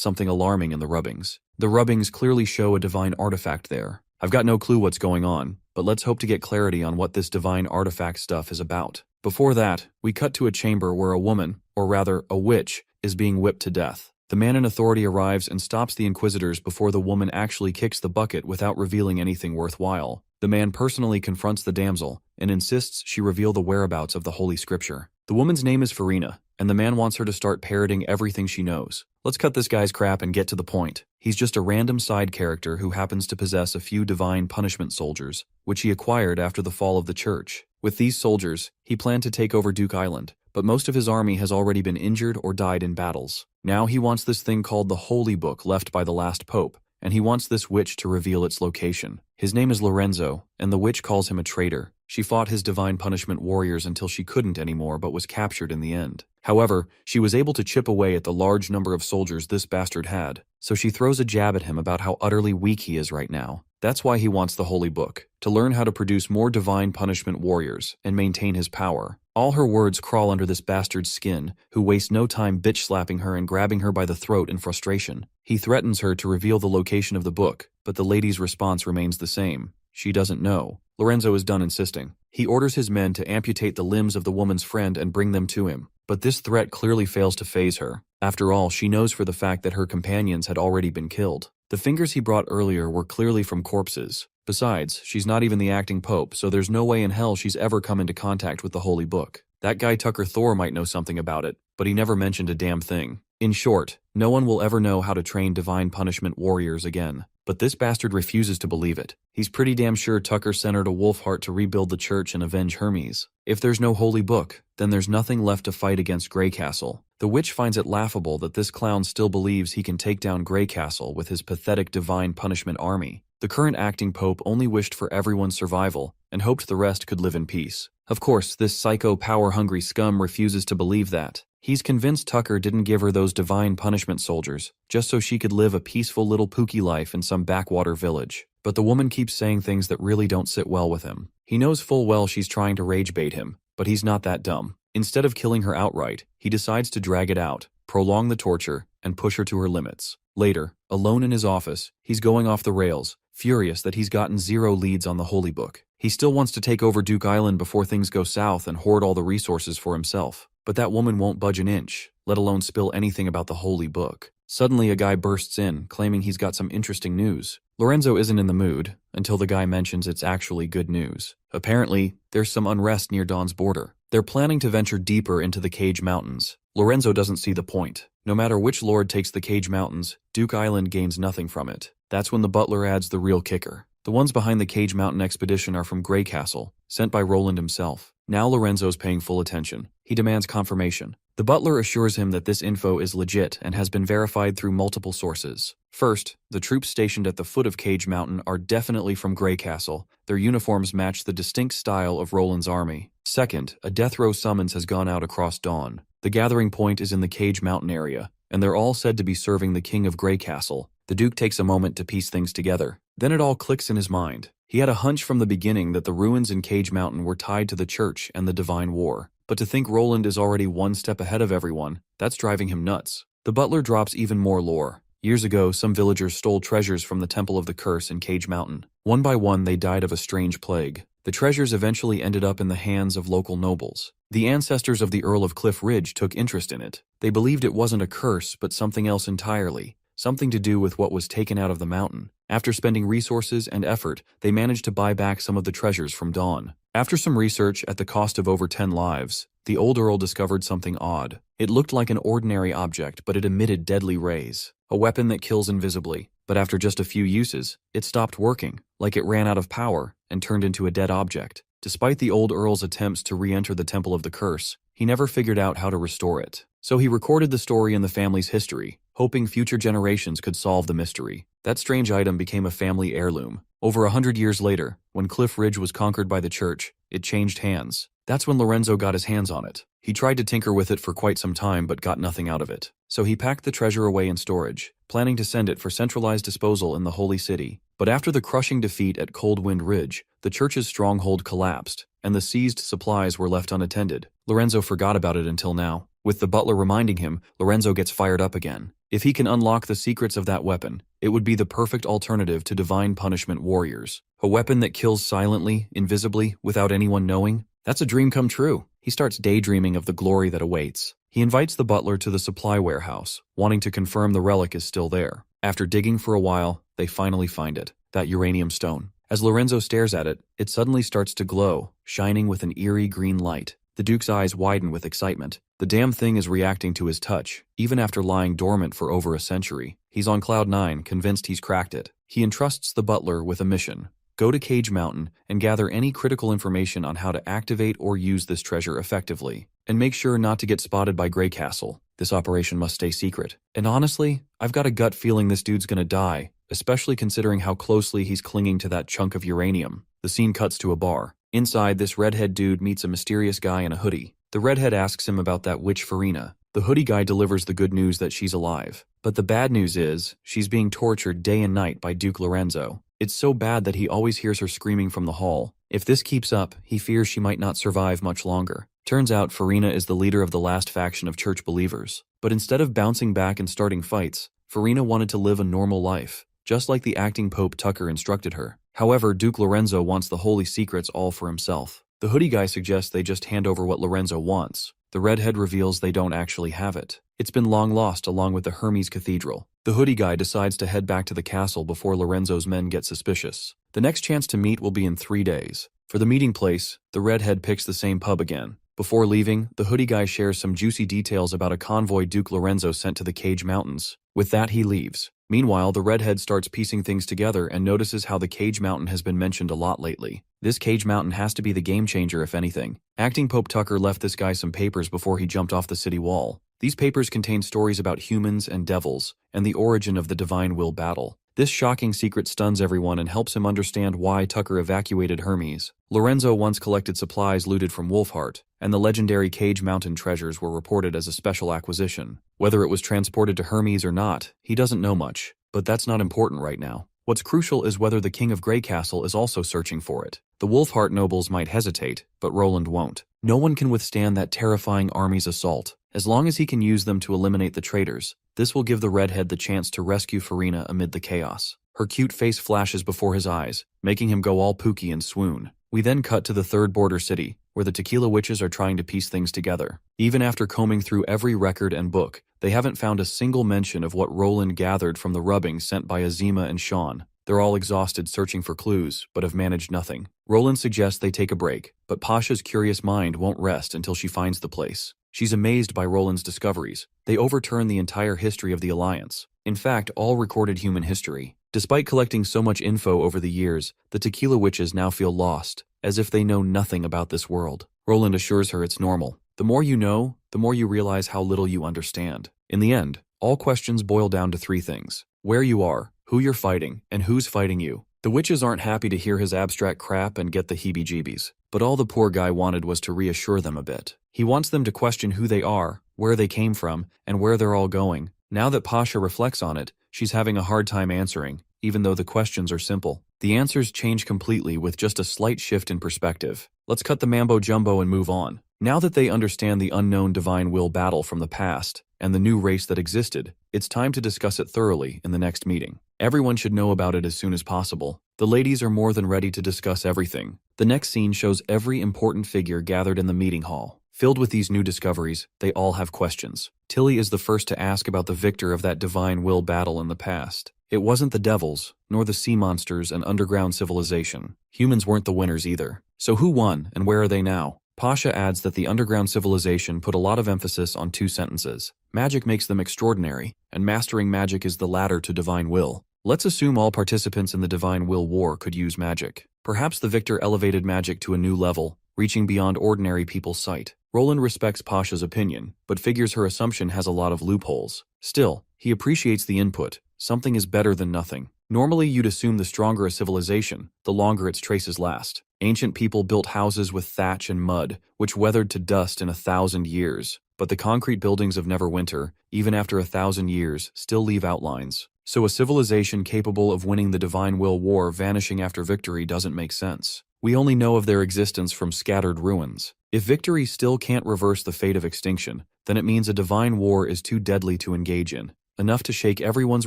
something alarming in the rubbings. The rubbings clearly show a divine artifact there. I've got no clue what's going on, but let's hope to get clarity on what this divine artifact stuff is about. Before that, we cut to a chamber where a woman, or rather a witch, is being whipped to death. The man in authority arrives and stops the Inquisitors before the woman actually kicks the bucket without revealing anything worthwhile. The man personally confronts the damsel and insists she reveal the whereabouts of the Holy Scripture. The woman's name is Farina, and the man wants her to start parroting everything she knows. Let's cut this guy's crap and get to the point. He's just a random side character who happens to possess a few divine punishment soldiers, which he acquired after the fall of the church. With these soldiers, he planned to take over Duke Island, but most of his army has already been injured or died in battles. Now he wants this thing called the Holy Book left by the last pope, and he wants this witch to reveal its location. His name is Lorenzo, and the witch calls him a traitor. She fought his divine punishment warriors until she couldn't anymore but was captured in the end. However, she was able to chip away at the large number of soldiers this bastard had, so she throws a jab at him about how utterly weak he is right now. That's why he wants the Holy Book, to learn how to produce more divine punishment warriors and maintain his power. All her words crawl under this bastard's skin, who wastes no time bitch-slapping her and grabbing her by the throat in frustration. He threatens her to reveal the location of the book, but the lady's response remains the same. She doesn't know. Lorenzo is done insisting. He orders his men to amputate the limbs of the woman's friend and bring them to him. But this threat clearly fails to faze her. After all, she knows for the fact that her companions had already been killed. The fingers he brought earlier were clearly from corpses. Besides, she's not even the acting pope, so there's no way in hell she's ever come into contact with the Holy Book. That guy Tucker Thor might know something about it, but he never mentioned a damn thing. In short, no one will ever know how to train divine punishment warriors again. But this bastard refuses to believe it. He's pretty damn sure Tucker sent her to Wolfheart to rebuild the church and avenge Hermes. If there's no holy book, then there's nothing left to fight against Grey Castle. The witch finds it laughable that this clown still believes he can take down Grey Castle with his pathetic divine punishment army. The current acting pope only wished for everyone's survival and hoped the rest could live in peace. Of course, this psycho power-hungry scum refuses to believe that. He's convinced Tucker didn't give her those divine punishment soldiers just so she could live a peaceful little pooky life in some backwater village. But the woman keeps saying things that really don't sit well with him. He knows full well she's trying to rage bait him, but he's not that dumb. Instead of killing her outright, he decides to drag it out, prolong the torture, and push her to her limits. Later, alone in his office, he's going off the rails, furious that he's gotten 0 leads on the Holy Book. He still wants to take over Duke Island before things go south and hoard all the resources for himself. But that woman won't budge an inch, let alone spill anything about the Holy Book. Suddenly a guy bursts in, claiming he's got some interesting news. Lorenzo isn't in the mood, until the guy mentions it's actually good news. Apparently, there's some unrest near Dawn's border. They're planning to venture deeper into the Cage Mountains. Lorenzo doesn't see the point. No matter which lord takes the Cage Mountains, Duke Island gains nothing from it. That's when the butler adds the real kicker. The ones behind the Cage Mountain expedition are from Grey Castle, sent by Roland himself. Now Lorenzo's paying full attention. He demands confirmation. The butler assures him that this info is legit and has been verified through multiple sources. First, the troops stationed at the foot of Cage Mountain are definitely from Grey Castle. Their uniforms match the distinct style of Roland's army. Second, a death row summons has gone out across Dawn. The gathering point is in the Cage Mountain area, and they're all said to be serving the king of Grey Castle. The Duke takes a moment to piece things together. Then it all clicks in his mind. He had a hunch from the beginning that the ruins in Cage Mountain were tied to the church and the Divine War. But to think Roland is already one step ahead of everyone, that's driving him nuts. The butler drops even more lore. Years ago, some villagers stole treasures from the Temple of the Curse in Cage Mountain. One by one, they died of a strange plague. The treasures eventually ended up in the hands of local nobles. The ancestors of the Earl of Cliff Ridge took interest in it. They believed it wasn't a curse, but something else entirely. Something to do with what was taken out of the mountain. After spending resources and effort, they managed to buy back some of the treasures from Dawn. After some research at the cost of over 10 lives, the old Earl discovered something odd. It looked like an ordinary object, but it emitted deadly rays. A weapon that kills invisibly. But after just a few uses, it stopped working, like it ran out of power and turned into a dead object. Despite the old Earl's attempts to re-enter the Temple of the Curse, he never figured out how to restore it. So he recorded the story in the family's history, hoping future generations could solve the mystery. That strange item became a family heirloom. Over 100 years later, when Cliff Ridge was conquered by the church, it changed hands. That's when Lorenzo got his hands on it. He tried to tinker with it for quite some time but got nothing out of it. So he packed the treasure away in storage, planning to send it for centralized disposal in the Holy City. But after the crushing defeat at Cold Wind Ridge, the church's stronghold collapsed, and the seized supplies were left unattended. Lorenzo forgot about it until now. With the butler reminding him, Lorenzo gets fired up again. If he can unlock the secrets of that weapon, it would be the perfect alternative to divine punishment warriors. A weapon that kills silently, invisibly, without anyone knowing? That's a dream come true. He starts daydreaming of the glory that awaits. He invites the butler to the supply warehouse, wanting to confirm the relic is still there. After digging for a while, they finally find it, that uranium stone. As Lorenzo stares at it, it suddenly starts to glow, shining with an eerie green light. The Duke's eyes widen with excitement. The damn thing is reacting to his touch, even after lying dormant for over a century. He's on cloud 9, convinced he's cracked it. He entrusts the butler with a mission. Go to Cage Mountain and gather any critical information on how to activate or use this treasure effectively. And make sure not to get spotted by Grey Castle. This operation must stay secret. And honestly, I've got a gut feeling this dude's gonna die, especially considering how closely he's clinging to that chunk of uranium. The scene cuts to a bar. Inside, this redhead dude meets a mysterious guy in a hoodie. The redhead asks him about that witch Farina. The hoodie guy delivers the good news that she's alive. But the bad news is, she's being tortured day and night by Duke Lorenzo. It's so bad that he always hears her screaming from the hall. If this keeps up, he fears she might not survive much longer. Turns out Farina is the leader of the last faction of church believers. But instead of bouncing back and starting fights, Farina wanted to live a normal life, just like the acting Pope Tucker instructed her. However, Duke Lorenzo wants the holy secrets all for himself. The hoodie guy suggests they just hand over what Lorenzo wants. The redhead reveals they don't actually have it. It's been long lost along with the Hermes Cathedral. The hoodie guy decides to head back to the castle before Lorenzo's men get suspicious. The next chance to meet will be in 3 days. For the meeting place, the redhead picks the same pub again. Before leaving, the hoodie guy shares some juicy details about a convoy Duke Lorenzo sent to the Cage Mountains. With that, he leaves. Meanwhile, the redhead starts piecing things together and notices how the Cage Mountain has been mentioned a lot lately. This Cage Mountain has to be the game changer if anything. Acting Pope Tucker left this guy some papers before he jumped off the city wall. These papers contain stories about humans and devils, and the origin of the Divine Will battle. This shocking secret stuns everyone and helps him understand why Tucker evacuated Hermes. Lorenzo once collected supplies looted from Wolfheart, and the legendary Cage Mountain treasures were reported as a special acquisition. Whether it was transported to Hermes or not, he doesn't know much, but that's not important right now. What's crucial is whether the King of Grey Castle is also searching for it. The Wolfheart nobles might hesitate, but Roland won't. No one can withstand that terrifying army's assault. As long as he can use them to eliminate the traitors, this will give the redhead the chance to rescue Farina amid the chaos. Her cute face flashes before his eyes, making him go all pooky and swoon. We then cut to the third border city, where the tequila witches are trying to piece things together. Even after combing through every record and book, they haven't found a single mention of what Roland gathered from the rubbing sent by Azima and Sean. They're all exhausted searching for clues, but have managed nothing. Roland suggests they take a break, but Pasha's curious mind won't rest until she finds the place. She's amazed by Roland's discoveries. They overturn the entire history of the Alliance. In fact, all recorded human history. Despite collecting so much info over the years, the tequila witches now feel lost, as if they know nothing about this world. Roland assures her it's normal. The more you know, the more you realize how little you understand. In the end, all questions boil down to 3 things: where you are, who you're fighting, and who's fighting you. The witches aren't happy to hear his abstract crap and get the heebie-jeebies, but all the poor guy wanted was to reassure them a bit. He wants them to question who they are, where they came from, and where they're all going. Now that Pasha reflects on it, she's having a hard time answering, even though the questions are simple. The answers change completely with just a slight shift in perspective. Let's cut the mambo-jumbo and move on. Now that they understand the unknown Divine Will battle from the past, and the new race that existed, it's time to discuss it thoroughly in the next meeting. Everyone should know about it as soon as possible. The ladies are more than ready to discuss everything. The next scene shows every important figure gathered in the meeting hall. Filled with these new discoveries, they all have questions. Tilly is the first to ask about the victor of that Divine Will battle in the past. It wasn't the devils, nor the sea monsters and underground civilization. Humans weren't the winners either. So who won, and where are they now? Pasha adds that the underground civilization put a lot of emphasis on 2 sentences. Magic makes them extraordinary, and mastering magic is the ladder to Divine Will. Let's assume all participants in the Divine Will War could use magic. Perhaps the victor elevated magic to a new level, reaching beyond ordinary people's sight. Roland respects Pasha's opinion, but figures her assumption has a lot of loopholes. Still, He appreciates the input. Something is better than nothing. Normally, you'd assume the stronger a civilization, the longer its traces last. Ancient people built houses with thatch and mud, which weathered to dust in 1,000 years. But the concrete buildings of Neverwinter, even after 1,000 years, still leave outlines. So a civilization capable of winning the Divine Will War vanishing after victory doesn't make sense. We only know of their existence from scattered ruins. If victory still can't reverse the fate of extinction, then it means a divine war is too deadly to engage in, enough to shake everyone's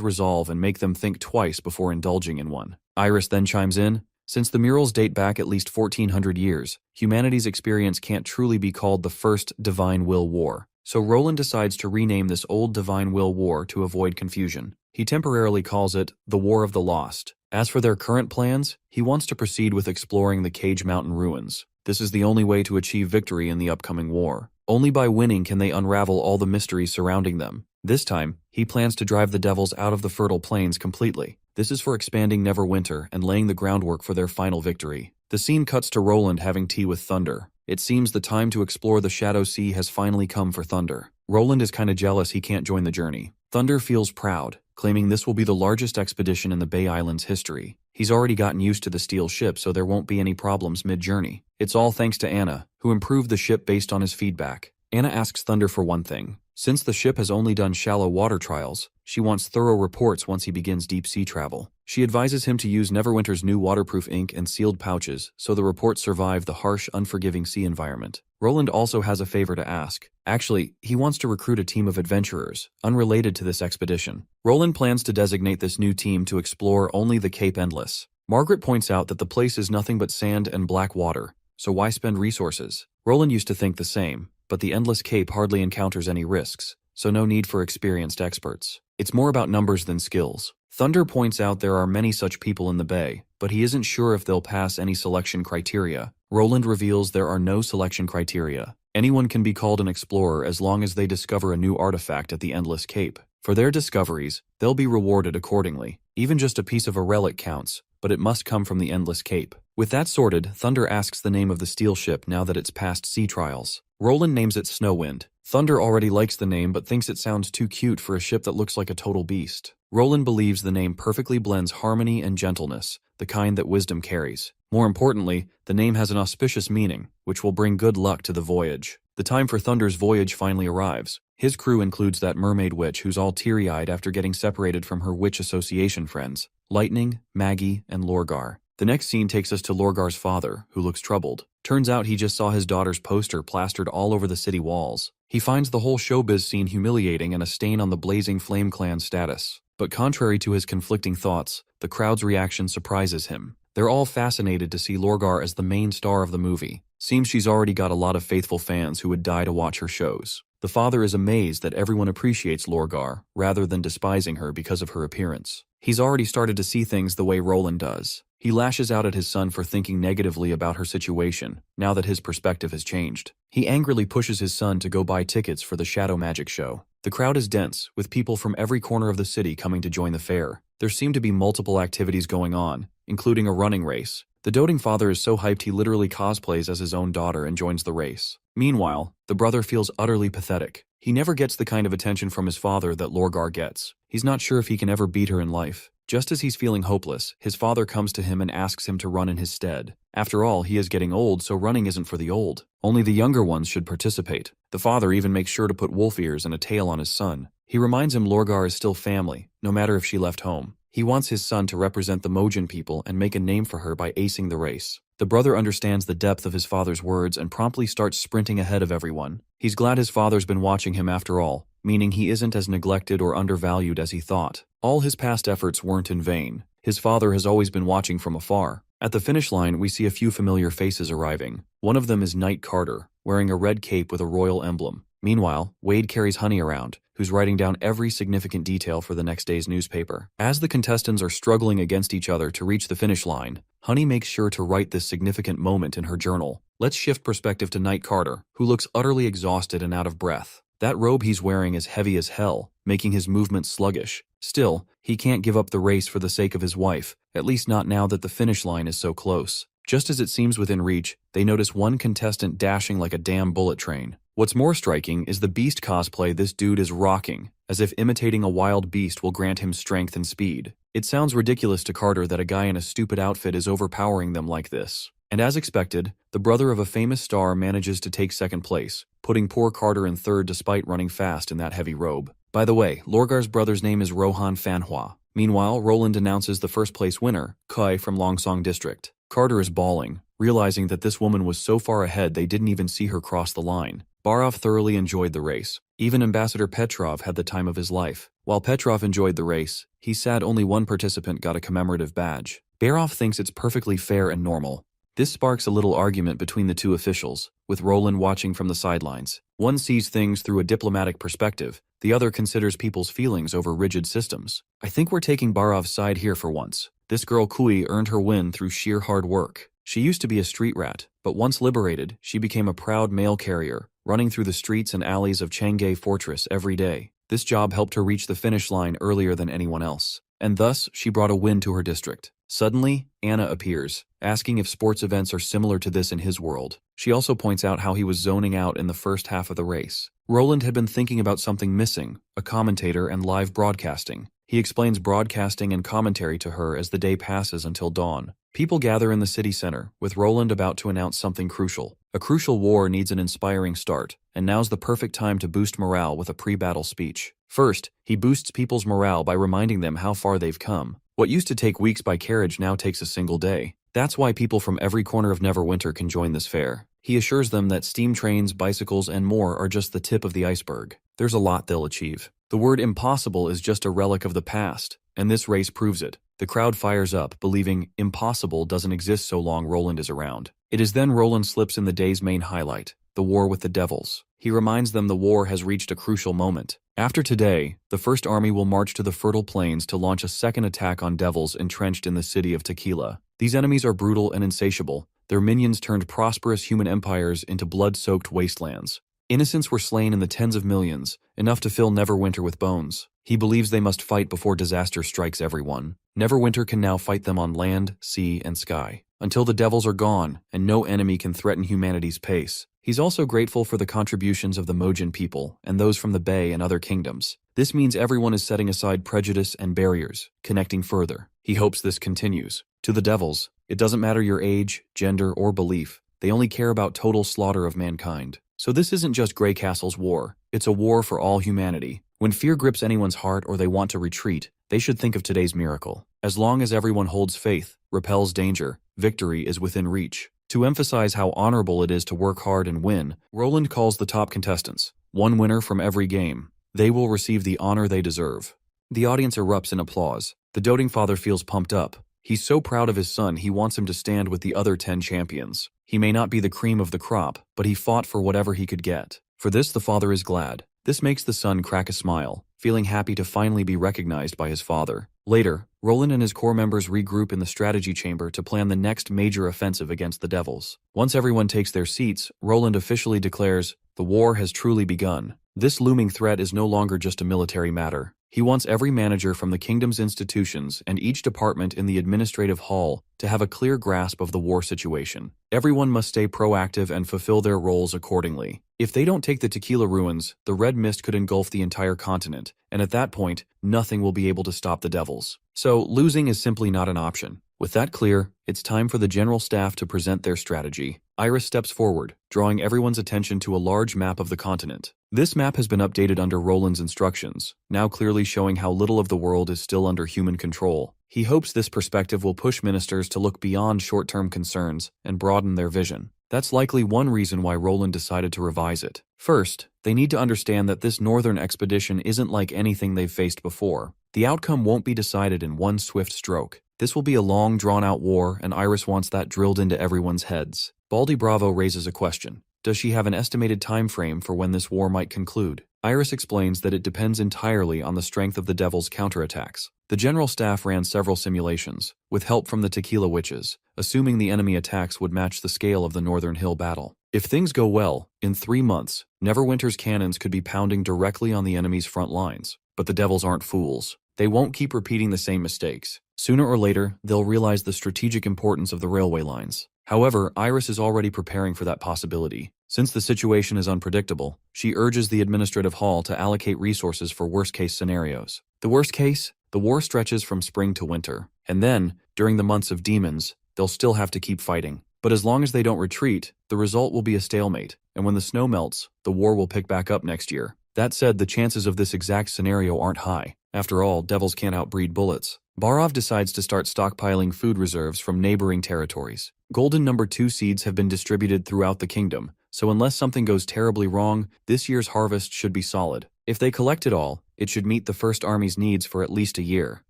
resolve and make them think twice before indulging in one. Iris then chimes in, since the murals date back at least 1,400 years, humanity's experience can't truly be called the first Divine Will War. So Roland decides to rename this old Divine Will War to avoid confusion. He temporarily calls it the War of the Lost. As for their current plans, he wants to proceed with exploring the Cage Mountain ruins. This is the only way to achieve victory in the upcoming war. Only by winning can they unravel all the mysteries surrounding them. This time, he plans to drive the devils out of the fertile plains completely. This is for expanding Neverwinter and laying the groundwork for their final victory. The scene cuts to Roland having tea with Thunder. It seems the time to explore the Shadow Sea has finally come for Thunder. Roland is kinda jealous he can't join the journey. Thunder feels proud, claiming this will be the largest expedition in the Bay Islands history. He's already gotten used to the steel ship, so there won't be any problems mid-journey. It's all thanks to Anna, who improved the ship based on his feedback. Anna asks Thunder for one thing. Since the ship has only done shallow water trials, she wants thorough reports once he begins deep-sea travel. She advises him to use Neverwinter's new waterproof ink and sealed pouches so the reports survive the harsh, unforgiving sea environment. Roland also has a favor to ask. Actually, he wants to recruit a team of adventurers, unrelated to this expedition. Roland plans to designate this new team to explore only the Cape Endless. Margaret points out that the place is nothing but sand and black water, so why spend resources? Roland used to think the same, but the Endless Cape hardly encounters any risks, so no need for experienced experts. It's more about numbers than skills. Thunder points out there are many such people in the bay, but he isn't sure if they'll pass any selection criteria. Roland reveals there are no selection criteria. Anyone can be called an explorer as long as they discover a new artifact at the Endless Cape. For their discoveries, they'll be rewarded accordingly. Even just a piece of a relic counts, but it must come from the Endless Cape. With that sorted, Thunder asks the name of the steel ship now that it's passed sea trials. Roland names it Snowwind. Thunder already likes the name but thinks it sounds too cute for a ship that looks like a total beast. Roland believes the name perfectly blends harmony and gentleness, the kind that wisdom carries. More importantly, the name has an auspicious meaning, which will bring good luck to the voyage. The time for Thunder's voyage finally arrives. His crew includes that mermaid witch who's all teary-eyed after getting separated from her witch association friends, Lightning, Maggie, and Lorgar. The next scene takes us to Lorgar's father, who looks troubled. Turns out he just saw his daughter's poster plastered all over the city walls. He finds the whole showbiz scene humiliating and a stain on the Blazing Flame Clan's status. But contrary to his conflicting thoughts, the crowd's reaction surprises him. They're all fascinated to see Lorgar as the main star of the movie. Seems she's already got a lot of faithful fans who would die to watch her shows. The father is amazed that everyone appreciates Lorgar, rather than despising her because of her appearance. He's already started to see things the way Roland does. He lashes out at his son for thinking negatively about her situation, now that his perspective has changed. He angrily pushes his son to go buy tickets for the Shadow Magic show. The crowd is dense, with people from every corner of the city coming to join the fair. There seem to be multiple activities going on, including a running race. The doting father is so hyped he literally cosplays as his own daughter and joins the race. Meanwhile, the brother feels utterly pathetic. He never gets the kind of attention from his father that Lorgar gets. He's not sure if he can ever beat her in life. Just as he's feeling hopeless, his father comes to him and asks him to run in his stead. After all, he is getting old, so running isn't for the old. Only the younger ones should participate. The father even makes sure to put wolf ears and a tail on his son. He reminds him Lorgar is still family, no matter if she left home. He wants his son to represent the Mojin people and make a name for her by acing the race. The brother understands the depth of his father's words and promptly starts sprinting ahead of everyone. He's glad his father's been watching him after all, meaning he isn't as neglected or undervalued as he thought. All his past efforts weren't in vain. His father has always been watching from afar. At the finish line, we see a few familiar faces arriving. One of them is Knight Carter, wearing a red cape with a royal emblem. Meanwhile, Wade carries Honey around, who's writing down every significant detail for the next day's newspaper. As the contestants are struggling against each other to reach the finish line, Honey makes sure to write this significant moment in her journal. Let's shift perspective to Knight Carter, who looks utterly exhausted and out of breath. That robe he's wearing is heavy as hell, making his movements sluggish. Still, he can't give up the race for the sake of his wife, at least not now that the finish line is so close. Just as it seems within reach, they notice one contestant dashing like a damn bullet train. What's more striking is the beast cosplay this dude is rocking, as if imitating a wild beast will grant him strength and speed. It sounds ridiculous to Carter that a guy in a stupid outfit is overpowering them like this. And as expected, the brother of a famous star manages to take second place, putting poor Carter in third despite running fast in that heavy robe. By the way, Lorgar's brother's name is Rohan Fanhwa. Meanwhile, Roland announces the first place winner, Kai from Longsong District. Carter is bawling, realizing that this woman was so far ahead they didn't even see her cross the line. Barov thoroughly enjoyed the race. Even Ambassador Petrov had the time of his life. While Petrov enjoyed the race, he's sad only one participant got a commemorative badge. Barov thinks it's perfectly fair and normal. This sparks a little argument between the two officials, with Roland watching from the sidelines. One sees things through a diplomatic perspective, the other considers people's feelings over rigid systems. I think we're taking Barov's side here for once. This girl Kui earned her win through sheer hard work. She used to be a street rat, but once liberated, she became a proud mail carrier, running through the streets and alleys of Chang'e Fortress every day. This job helped her reach the finish line earlier than anyone else, and thus she brought a win to her district. Suddenly, Anna appears, asking if sports events are similar to this in his world. She also points out how he was zoning out in the first half of the race. Roland had been thinking about something missing, a commentator and live broadcasting. He explains broadcasting and commentary to her as the day passes until dawn. People gather in the city center, with Roland about to announce something crucial. A crucial war needs an inspiring start, and now's the perfect time to boost morale with a pre-battle speech. First, he boosts people's morale by reminding them how far they've come. What used to take weeks by carriage now takes a single day. That's why people from every corner of Neverwinter can join this fair. He assures them that steam trains, bicycles, and more are just the tip of the iceberg. There's a lot they'll achieve. The word impossible is just a relic of the past, and this race proves it. The crowd fires up, believing impossible doesn't exist so long Roland is around. It is then Roland slips in the day's main highlight, the war with the devils. He reminds them the war has reached a crucial moment. After today, the First Army will march to the fertile plains to launch a second attack on devils entrenched in the city of Tequila. These enemies are brutal and insatiable. Their minions turned prosperous human empires into blood-soaked wastelands. Innocents were slain in the tens of millions, enough to fill Neverwinter with bones. He believes they must fight before disaster strikes everyone. Neverwinter can now fight them on land, sea, and sky, until the devils are gone and no enemy can threaten humanity's pace. He's also grateful for the contributions of the Mojin people and those from the Bay and other kingdoms. This means everyone is setting aside prejudice and barriers, connecting further. He hopes this continues. To the devils, it doesn't matter your age, gender, or belief. They only care about total slaughter of mankind. So this isn't just Grey Castle's war. It's a war for all humanity. When fear grips anyone's heart or they want to retreat, they should think of today's miracle. As long as everyone holds faith, repels danger, victory is within reach. To emphasize how honorable it is to work hard and win, Roland calls the top contestants, one winner from every game. They will receive the honor they deserve. The audience erupts in applause. The doting father feels pumped up. He's so proud of his son he wants him to stand with the other 10 champions. He may not be the cream of the crop, but he fought for whatever he could get. For this, the father is glad. This makes the son crack a smile, feeling happy to finally be recognized by his father. Later, Roland and his core members regroup in the strategy chamber to plan the next major offensive against the devils. Once everyone takes their seats, Roland officially declares, "The war has truly begun." This looming threat is no longer just a military matter. He wants every manager from the kingdom's institutions and each department in the administrative hall to have a clear grasp of the war situation. Everyone must stay proactive and fulfill their roles accordingly. If they don't take the Tequila ruins, the red mist could engulf the entire continent, and at that point, nothing will be able to stop the devils. So, losing is simply not an option. With that clear, it's time for the general staff to present their strategy. Iris steps forward, drawing everyone's attention to a large map of the continent. This map has been updated under Roland's instructions, now clearly showing how little of the world is still under human control. He hopes this perspective will push ministers to look beyond short-term concerns and broaden their vision. That's likely one reason why Roland decided to revise it. First, they need to understand that this northern expedition isn't like anything they've faced before. The outcome won't be decided in one swift stroke. This will be a long, drawn-out war, and Iris wants that drilled into everyone's heads. Baldy Bravo raises a question. Does she have an estimated time frame for when this war might conclude? Iris explains that it depends entirely on the strength of the Devil's counterattacks. The general staff ran several simulations, with help from the Tequila Witches, assuming the enemy attacks would match the scale of the Northern Hill battle. If things go well, in 3 months, Neverwinter's cannons could be pounding directly on the enemy's front lines. But the Devils aren't fools. They won't keep repeating the same mistakes. Sooner or later, they'll realize the strategic importance of the railway lines. However, Iris is already preparing for that possibility. Since the situation is unpredictable, she urges the administrative hall to allocate resources for worst-case scenarios. The worst case? The war stretches from spring to winter. And then, during the months of demons, they'll still have to keep fighting. But as long as they don't retreat, the result will be a stalemate, and when the snow melts, the war will pick back up next year. That said, the chances of this exact scenario aren't high. After all, devils can't outbreed bullets. Barov decides to start stockpiling food reserves from neighboring territories. Golden number 2 seeds have been distributed throughout the kingdom, so unless something goes terribly wrong, this year's harvest should be solid. If they collect it all, it should meet the First Army's needs for at least a year.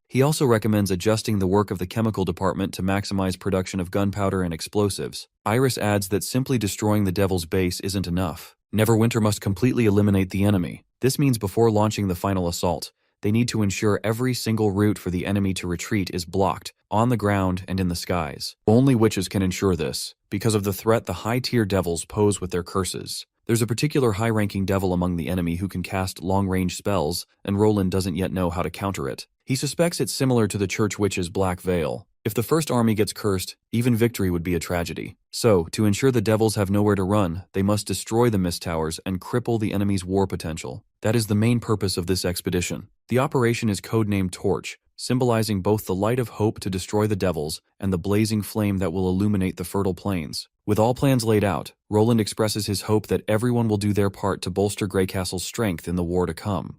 He also recommends adjusting the work of the chemical department to maximize production of gunpowder and explosives. Iris adds that simply destroying the devil's base isn't enough. Neverwinter must completely eliminate the enemy. This means before launching the final assault, they need to ensure every single route for the enemy to retreat is blocked, on the ground and in the skies. Only witches can ensure this, because of the threat the high-tier devils pose with their curses. There's a particular high-ranking devil among the enemy who can cast long-range spells, and Roland doesn't yet know how to counter it. He suspects it's similar to the church witch's black veil. If the First Army gets cursed, even victory would be a tragedy. So, to ensure the devils have nowhere to run, they must destroy the mist towers and cripple the enemy's war potential. That is the main purpose of this expedition. The operation is codenamed Torch, symbolizing both the light of hope to destroy the devils and the blazing flame that will illuminate the fertile plains. With all plans laid out, Roland expresses his hope that everyone will do their part to bolster Grey Castle's strength in the war to come.